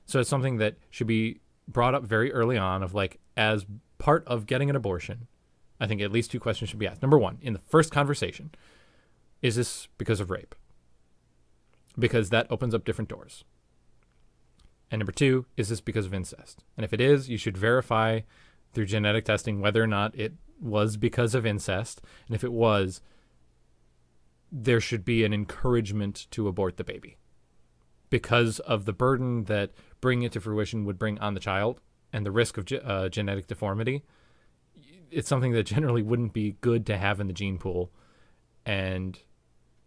So it's something that should be brought up very early on of like, as part of getting an abortion, I think at least two questions should be asked. Number one, in the first conversation, is this because of rape? Because that opens up different doors. And number two, is this because of incest? And if it is, you should verify through genetic testing whether or not it was because of incest. And if it was, there should be an encouragement to abort the baby because of the burden that bringing it to fruition would bring on the child and the risk of genetic deformity. It's something that generally wouldn't be good to have in the gene pool. And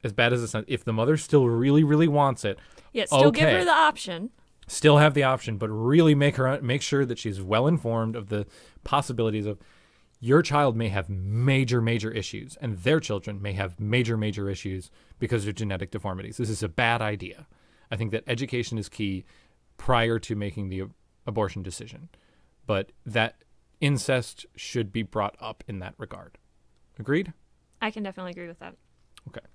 as bad as it sounds, if the mother still really, really wants it, still give her the option. Still have the option, but really make sure that she's well informed of the possibilities of your child may have major, major issues, and their children may have major, major issues because of genetic deformities. This is a bad idea. I think that education is key prior to making the abortion decision, but that incest should be brought up in that regard. Agreed? I can definitely agree with that. Okay.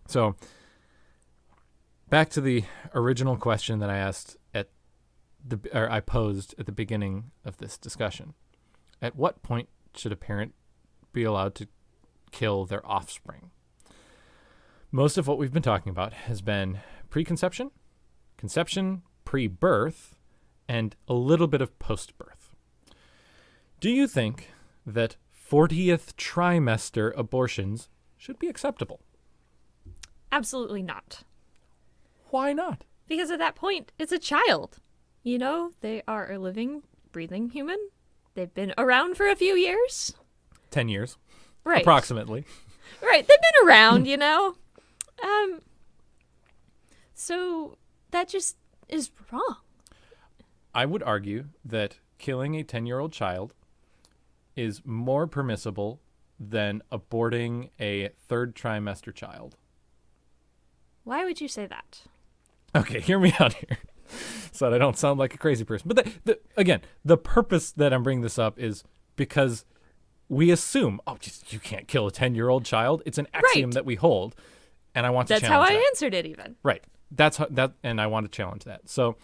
So back to the original question that I asked I posed at the beginning of this discussion. At what point should a parent be allowed to kill their offspring? Most of what we've been talking about has been preconception, conception, pre-birth, and a little bit of post-birth. Do you think that 40th trimester abortions should be acceptable? Absolutely not. Why not? Because at that point, it's a child. You know, they are a living, breathing human. They've been around for a few years. 10 years. Right. Approximately. Right. They've been around, you know. So that just is wrong. I would argue that killing a 10-year-old child is more permissible than aborting a third trimester child. Why would you say that? Okay, hear me out here so that I don't sound like a crazy person. But again, the purpose that I'm bringing this up is because we assume, you can't kill a 10-year-old child. It's an axiom that we hold, and I want to challenge that. That's how I answered it even. Right. And I want to challenge that. So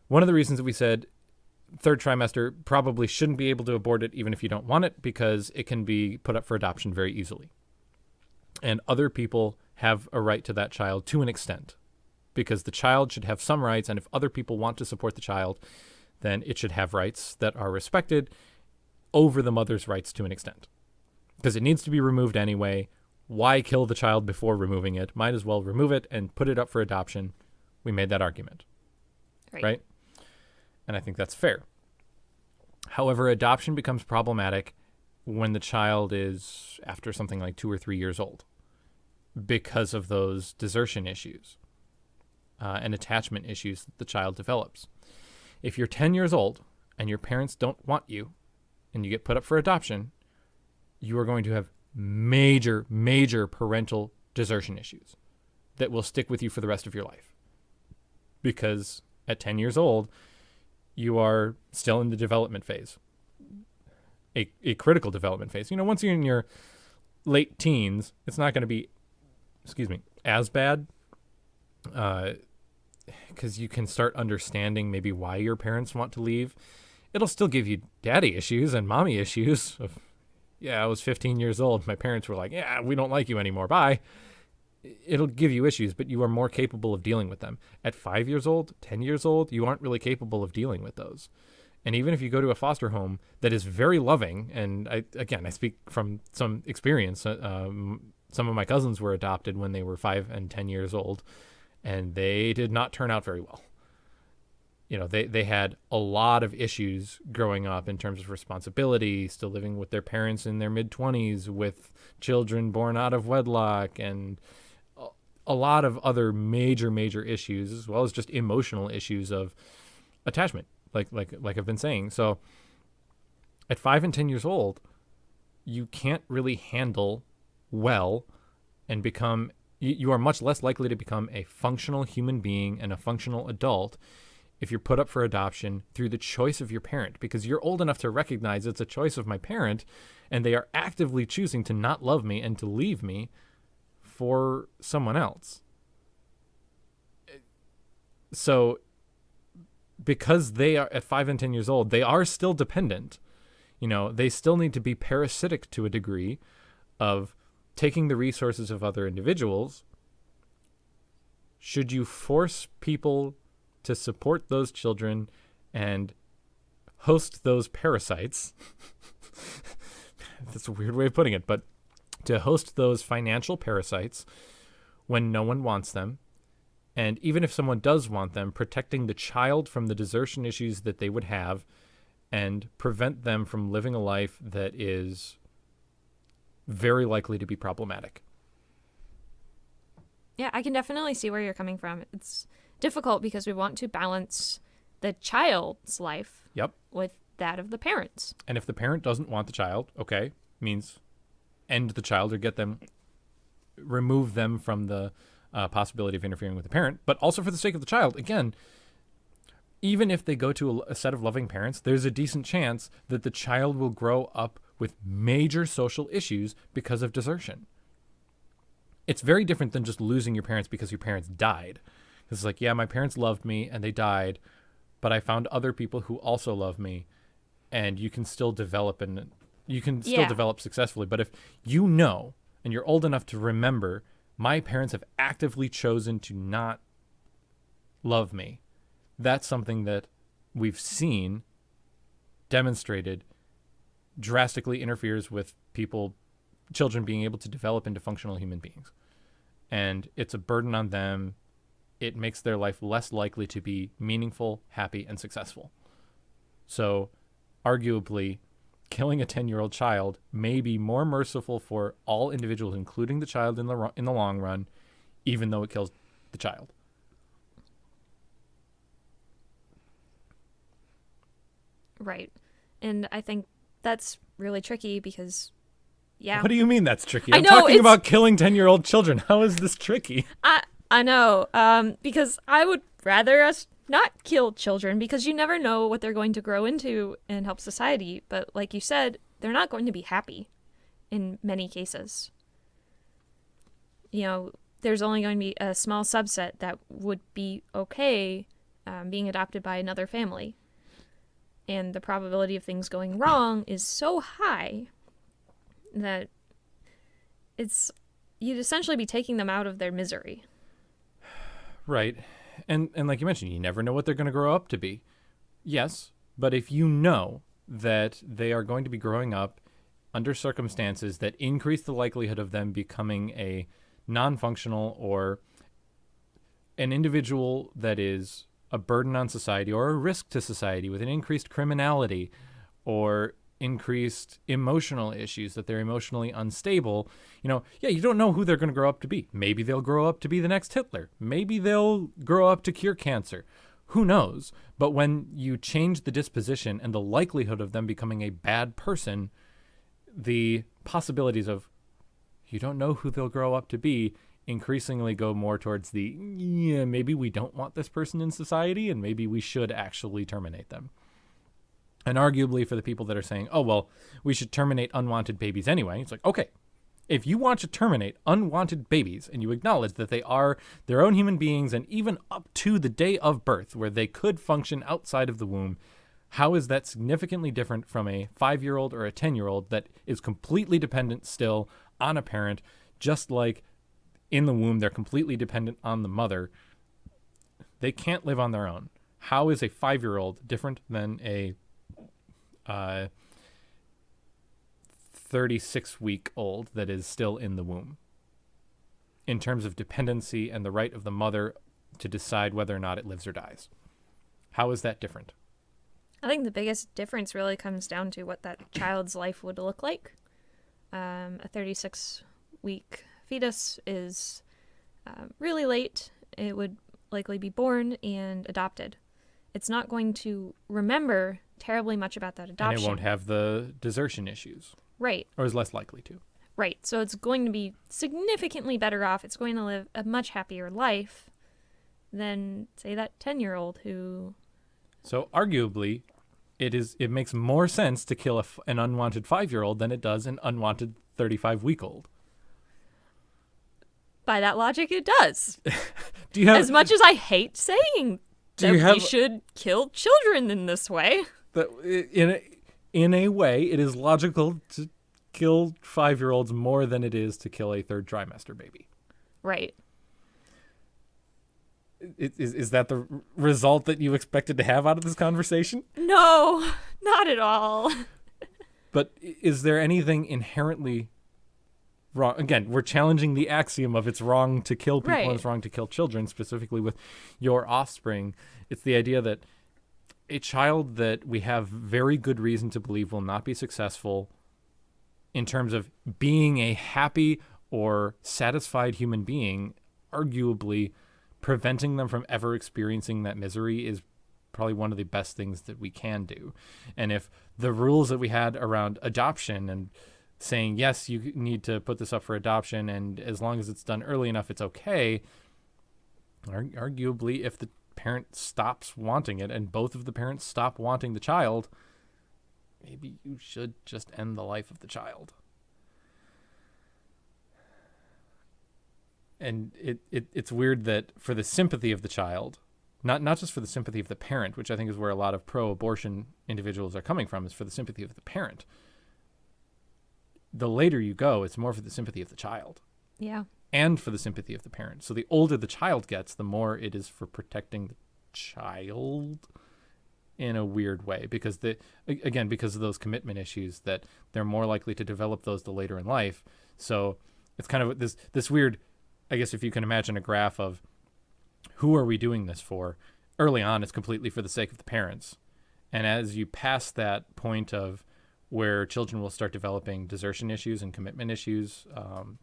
one of the reasons that we said third trimester probably shouldn't be able to abort it even if you don't want it, because it can be put up for adoption very easily. And other people have a right to that child to an extent, because the child should have some rights, and if other people want to support the child, then it should have rights that are respected over the mother's rights to an extent. Because it needs to be removed anyway. Why kill the child before removing it? Might as well remove it and put it up for adoption. We made that argument. Right? And I think that's fair. However, adoption becomes problematic when the child is after something like 2 or 3 years old, because of those desertion issues and attachment issues that the child develops. If you're 10 years old and your parents don't want you and you get put up for adoption, you are going to have major, major parental desertion issues that will stick with you for the rest of your life. Because at 10 years old, you are still in the development phase, a critical development phase. You know, once you're in your late teens, it's not going to be, as bad, because you can start understanding maybe why your parents want to leave. It'll still give you daddy issues and mommy issues of, I was 15 years old. My parents were like, we don't like you anymore. Bye. It'll give you issues, but you are more capable of dealing with them. At 5 years old, 10 years old, you aren't really capable of dealing with those. And even if you go to a foster home that is very loving, and I speak from some experience. Some of my cousins were adopted when they were 5 and 10 years old, and they did not turn out very well. You know, they had a lot of issues growing up in terms of responsibility, still living with their parents in their mid-20s, with children born out of wedlock, and a lot of other major, major issues, as well as just emotional issues of attachment, like I've been saying. So at 5 and 10 years old, you can't really handle well and become, you are much less likely to become a functional human being and a functional adult if you're put up for adoption through the choice of your parent, because you're old enough to recognize it's a choice of my parent, and they are actively choosing to not love me and to leave me for someone else. So because they are at 5 and 10 years old, they are still dependent. You know, they still need to be parasitic to a degree of taking the resources of other individuals. Should you force people to support those children and host those parasites? That's a weird way of putting it, but to host those financial parasites when no one wants them, and even if someone does want them, protecting the child from the desertion issues that they would have and prevent them from living a life that is very likely to be problematic. Yeah, I can definitely see where you're coming from. It's difficult because we want to balance the child's life with that of the parents. And if the parent doesn't want the child, means end the child or remove them from the possibility of interfering with the parent. But also for the sake of the child, again, even if they go to a set of loving parents, there's a decent chance that the child will grow up with major social issues because of desertion. It's very different than just losing your parents because your parents died. It's like, my parents loved me and they died, but I found other people who also love me, and you can still develop develop successfully. But if you know, and you're old enough to remember, my parents have actively chosen to not love me, that's something that we've seen demonstrated drastically interferes with children being able to develop into functional human beings. And it's a burden on them it makes their life less likely to be meaningful, happy, and successful. So, arguably, killing a 10-year-old child may be more merciful for all individuals, including the child in the long run, even though it kills the child. Right. And I think that's really tricky because, yeah. What do you mean that's tricky? I I'm know, talking about killing 10-year-old children. How is this tricky? I know, because I would rather us not kill children because you never know what they're going to grow into and help society. But like you said, they're not going to be happy in many cases. You know, there's only going to be a small subset that would be okay being adopted by another family. And the probability of things going wrong is so high that you'd essentially be taking them out of their misery. Right. And like you mentioned, you never know what they're going to grow up to be. Yes, but if you know that they are going to be growing up under circumstances that increase the likelihood of them becoming a non-functional or an individual that is a burden on society or a risk to society with an increased criminality or increased emotional issues, that they're emotionally unstable, you don't know who they're going to grow up to be. Maybe they'll grow up to be the next Hitler. Maybe they'll grow up to cure cancer. Who knows? But when you change the disposition and the likelihood of them becoming a bad person, the possibilities of you don't know who they'll grow up to be increasingly go more towards maybe we don't want this person in society and maybe we should actually terminate them. And arguably for the people that are saying, oh, well, we should terminate unwanted babies anyway. It's like, okay, if you want to terminate unwanted babies and you acknowledge that they are their own human beings and even up to the day of birth where they could function outside of the womb, how is that significantly different from a 5-year-old or a 10-year-old that is completely dependent still on a parent, just like in the womb they're completely dependent on the mother? They can't live on their own. How is a 5-year-old different than a 36-week-old that is still in the womb in terms of dependency and the right of the mother to decide whether or not it lives or dies? How is that different? I think the biggest difference really comes down to what that child's life would look like. A 36-week fetus is really late. It would likely be born and adopted. It's not going to remember terribly much about that adoption. And it won't have the desertion issues. Right. Or is less likely to. Right. So it's going to be significantly better off. It's going to live a much happier life than, say, that 10-year-old who... So arguably, it makes more sense to kill an unwanted 5-year-old than it does an unwanted 35-week-old. By that logic, it does. As much as I hate saying that we should kill children in this way. In a way, it is logical to kill 5-year-olds more than it is to kill a third trimester baby. Right. Is that the result that you expected to have out of this conversation? No, not at all. But is there anything inherently wrong? Again, we're challenging the axiom of it's wrong to kill people and it's wrong to kill children, specifically with your offspring. It's the idea that a child that we have very good reason to believe will not be successful in terms of being a happy or satisfied human being, arguably preventing them from ever experiencing that misery is probably one of the best things that we can do. And if the rules that we had around adoption and saying, yes, you need to put this up for adoption, and as long as it's done early enough, it's okay, arguably if the parent stops wanting it and both of the parents stop wanting the child, maybe you should just end the life of the child. And it's weird that for the sympathy of the child, not just for the sympathy of the parent, which I think is where a lot of pro-abortion individuals are coming from, is for the sympathy of the parent. The later you go, it's more for the sympathy of the child. Yeah. And for the sympathy of the parent. So the older the child gets, the more it is for protecting the child in a weird way. Because because of those commitment issues, that they're more likely to develop those the later in life. So it's kind of this weird, I guess if you can imagine a graph of who are we doing this for? Early on, it's completely for the sake of the parents. And as you pass that point of where children will start developing desertion issues and commitment issues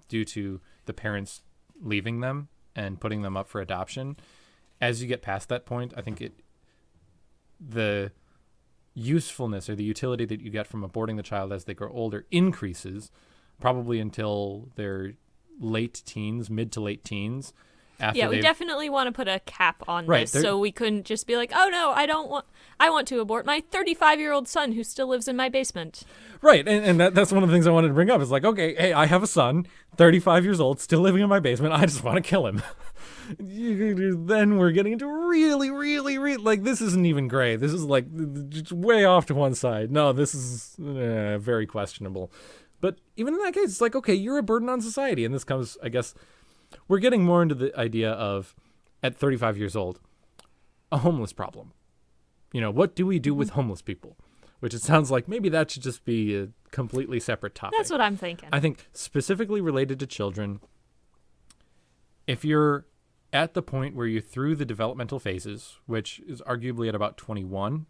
due to the parents leaving them and putting them up for adoption, as you get past that point, I think the usefulness or the utility that you get from aborting the child as they grow older increases, probably until their late teens, mid to late teens. Yeah, we definitely want to put a cap on Right, this, so we couldn't just be like, oh no, I want to abort my 35-year-old son who still lives in my basement. Right, and that's one of the things I wanted to bring up. Is like, okay, hey, I have a son, 35 years old, still living in my basement. I just want to kill him. Then we're getting into really, really, like, this isn't even gray. This is like just way off to one side. No, this is very questionable. But even in that case, it's like, okay, you're a burden on society. And this comes, I guess, we're getting more into the idea of, at 35 years old, a homeless problem. What do we do with homeless people? Which it sounds like maybe that should just be a completely separate topic. That's what I'm thinking. I think specifically related to children, if you're at the point where you're through the developmental phases, which is arguably at about 21,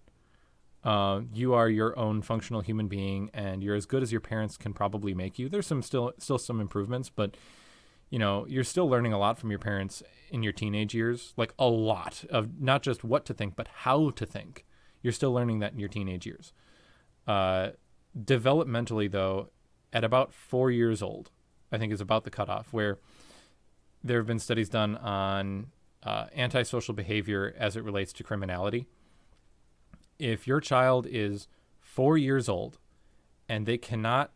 you are your own functional human being, and you're as good as your parents can probably make you. There's still some improvements, but you're still learning a lot from your parents in your teenage years, like a lot of not just what to think, but how to think. You're still learning that in your teenage years. Developmentally, though, at about 4 years old, I think is about the cutoff, where there have been studies done on antisocial behavior as it relates to criminality. If your child is 4 years old and they cannot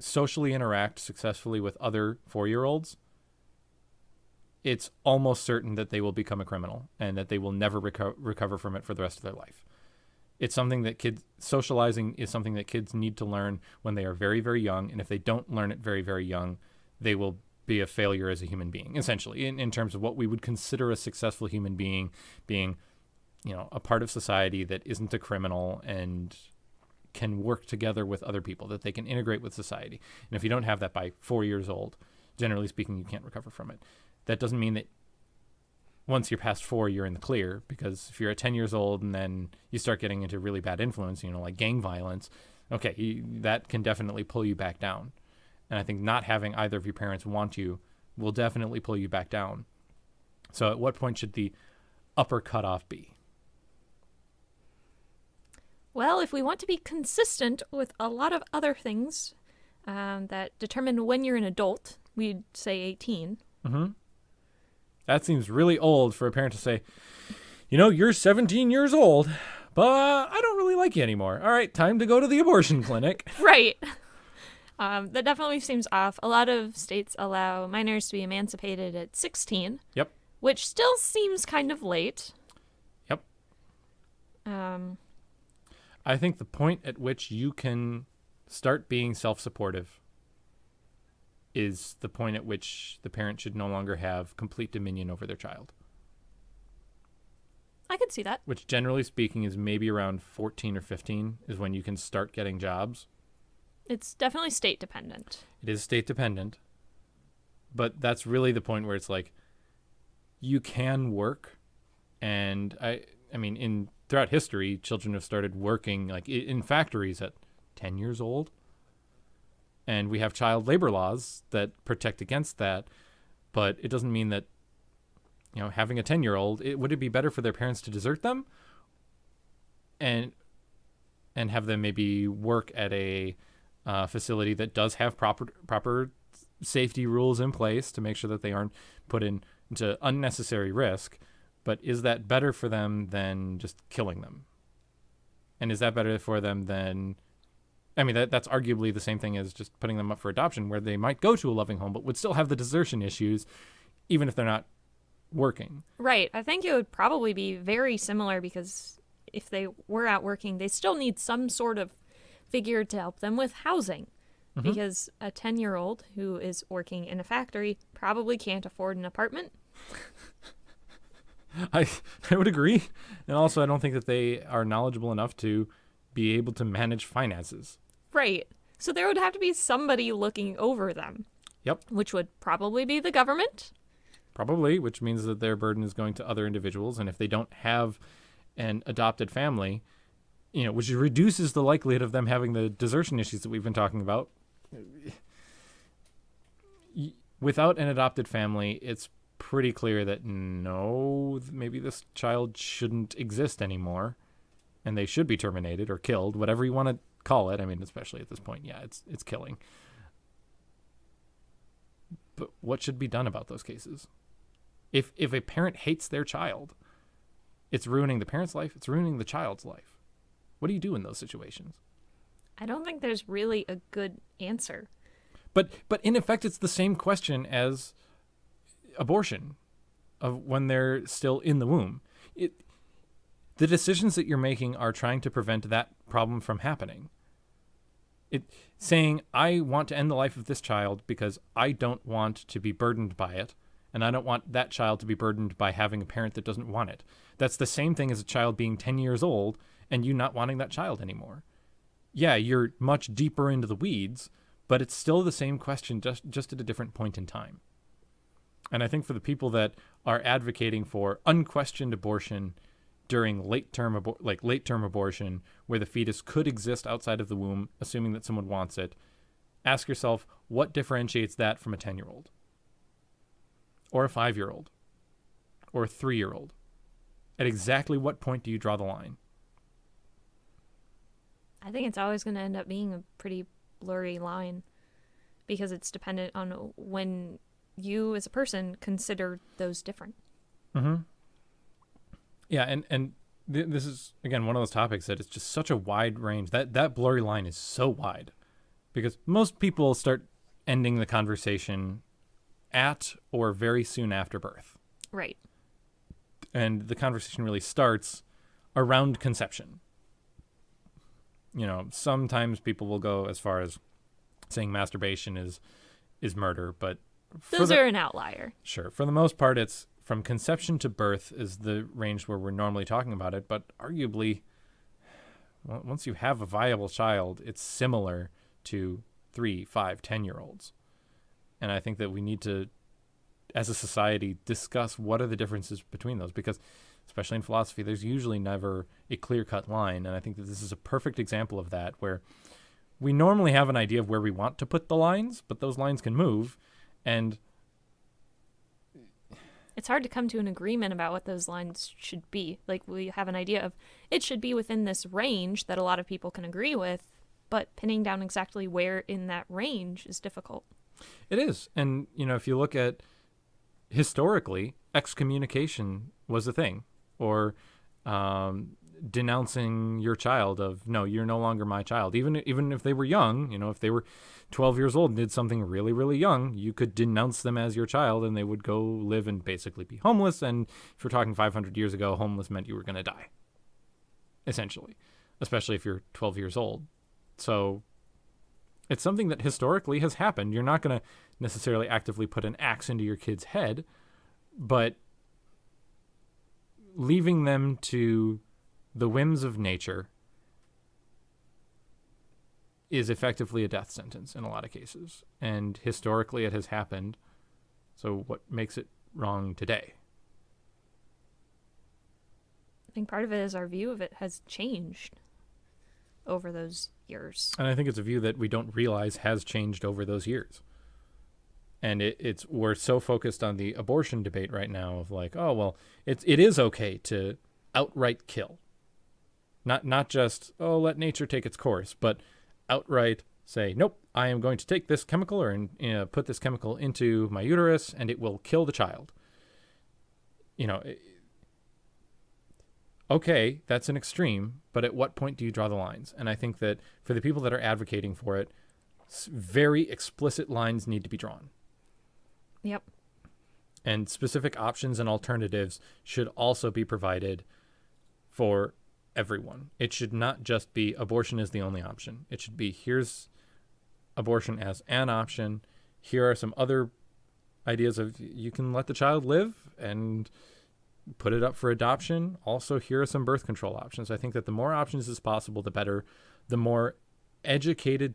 socially interact successfully with other 4-year-olds, it's almost certain that they will become a criminal and that they will never recover from it for the rest of their life. It's something that socializing is something that kids need to learn when they are very, very young. And if they don't learn it very, very young, they will be a failure as a human being, essentially, in terms of what we would consider a successful human being, being, a part of society that isn't a criminal and can work together with other people, that they can integrate with society. And if you don't have that by 4 years old, generally speaking, you can't recover from it. That doesn't mean that once you're past 4, you're in the clear, because if you're at 10 years old and then you start getting into really bad influence, like gang violence, okay, that can definitely pull you back down. And I think not having either of your parents want you will definitely pull you back down. So at what point should the upper cutoff be? Well, if we want to be consistent with a lot of other things that determine when you're an adult, we'd say 18. Mm-hmm. That seems really old for a parent to say, you're 17 years old, but I don't really like you anymore. All right, time to go to the abortion clinic. Right. That definitely seems off. A lot of states allow minors to be emancipated at 16. Yep. Which still seems kind of late. Yep. I think the point at which you can start being self-supportive is the point at which the parent should no longer have complete dominion over their child. I could see that. Which, generally speaking, is maybe around 14 or 15 is when you can start getting jobs. It's definitely state dependent. It is state dependent. But that's really the point where it's like, you can work. And I mean, throughout history, children have started working like in factories at 10 years old. And we have child labor laws that protect against that. But it doesn't mean that, having a 10-year-old, would it be better for their parents to desert them and have them maybe work at a facility that does have proper safety rules in place to make sure that they aren't put into unnecessary risk? But is that better for them than just killing them? And is that better for them than... that's arguably the same thing as just putting them up for adoption, where they might go to a loving home but would still have the desertion issues, even if they're not working. Right. I think it would probably be very similar, because if they were out working, they still need some sort of figure to help them with housing. Mm-hmm. Because a 10-year-old who is working in a factory probably can't afford an apartment. I would agree. And also, I don't think that they are knowledgeable enough to be able to manage finances. Right. So there would have to be somebody looking over them. Yep. Which would probably be the government. Probably, which means that their burden is going to other individuals. And if they don't have an adopted family, which reduces the likelihood of them having the desertion issues that we've been talking about. Without an adopted family, it's pretty clear that no, maybe this child shouldn't exist anymore, and they should be terminated or killed, whatever you want to call it. I mean, especially at this point, yeah, it's killing. But what should be done about those cases? If a parent hates their child, it's ruining the parent's life, it's ruining the child's life. What do you do in those situations? I don't think there's really a good answer. But in effect, it's the same question as abortion of when they're still in the womb. The decisions that you're making are trying to prevent that problem from happening. Saying, I want to end the life of this child because I don't want to be burdened by it, and I don't want that child to be burdened by having a parent that doesn't want it. That's the same thing as a child being 10 years old and you not wanting that child anymore. Yeah, you're much deeper into the weeds, but it's still the same question, just at a different point in time. And I think for the people that are advocating for unquestioned abortion during late-term abortion, where the fetus could exist outside of the womb, assuming that someone wants it, ask yourself, what differentiates that from a 10-year-old? Or a 5-year-old? Or a 3-year-old? At exactly what point do you draw the line? I think it's always going to end up being a pretty blurry line because it's dependent on when you as a person consider those different. Mm-hmm. Yeah, and this is, again, one of those topics that it's just such a wide range. That blurry line is so wide because most people start ending the conversation at or very soon after birth. Right. And the conversation really starts around conception. Sometimes people will go as far as saying masturbation is murder, but those are an outlier. Sure. For the most part, it's from conception to birth is the range where we're normally talking about it. But arguably, once you have a viable child, it's similar to 3, 5, 10-year-olds. And I think that we need to, as a society, discuss what are the differences between those, because especially in philosophy, there's usually never a clear-cut line. And I think that this is a perfect example of that, where we normally have an idea of where we want to put the lines, but those lines can move. And it's hard to come to an agreement about what those lines should be. Like, we have an idea of it should be within this range that a lot of people can agree with, but pinning down exactly where in that range is difficult. It is. And, if you look at historically, excommunication was a thing, or denouncing your child of, no, you're no longer my child. Even if they were young, if they were 12 years old and did something really, really young, you could denounce them as your child and they would go live and basically be homeless. And if you're talking 500 years ago, homeless meant you were going to die, essentially, especially if you're 12 years old. So it's something that historically has happened. You're not going to necessarily actively put an axe into your kid's head, but leaving them to the whims of nature is effectively a death sentence in a lot of cases. And historically it has happened. So what makes it wrong today? I think part of it is our view of it has changed over those years. And I think it's a view that we don't realize has changed over those years. And we're so focused on the abortion debate right now of like, oh, well, it is okay to outright kill. Not just, oh, let nature take its course, but outright say, nope, I am going to take this chemical or put this chemical into my uterus and it will kill the child. Okay, that's an extreme, but at what point do you draw the lines? And I think that for the people that are advocating for it, very explicit lines need to be drawn. Yep. And specific options and alternatives should also be provided for everyone. It should not just be abortion is the only option. It should be, here's abortion as an option. Here are some other ideas of you can let the child live and put it up for adoption. Also, here are some birth control options. I think that the more options as possible, the better. The more educated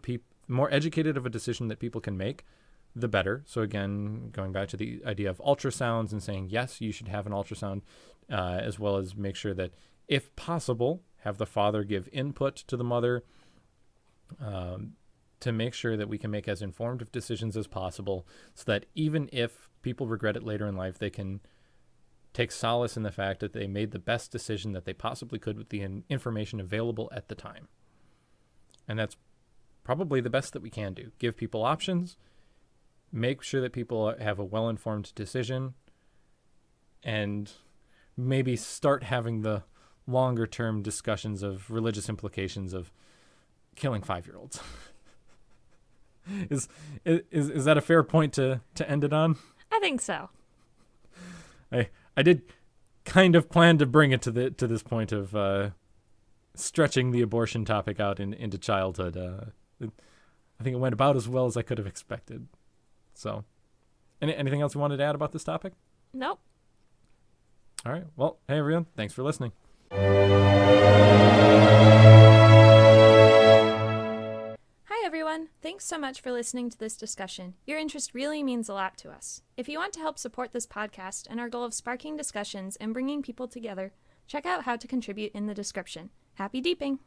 of a decision that people can make, the better. So again, going back to the idea of ultrasounds and saying, yes, you should have an ultrasound, as well as make sure that, if possible, have the father give input to the mother, to make sure that we can make as informed of decisions as possible, so that even if people regret it later in life, they can take solace in the fact that they made the best decision that they possibly could with the information available at the time. And that's probably the best that we can do. Give people options, make sure that people have a well-informed decision, and maybe start having the longer-term discussions of religious implications of killing 5-year-olds. Is that a fair point to end it on? I think so. I did kind of plan to bring it to this point of stretching the abortion topic out into childhood. I think it went about as well as I could have expected. So, anything else you wanted to add about this topic? Nope. All right. Well, hey everyone, thanks for listening. Hi everyone. Thanks so much for listening to this discussion. Your interest really means a lot to us. If you want to help support this podcast and our goal of sparking discussions and bringing people together, check out how to contribute in the description. Happy deeping!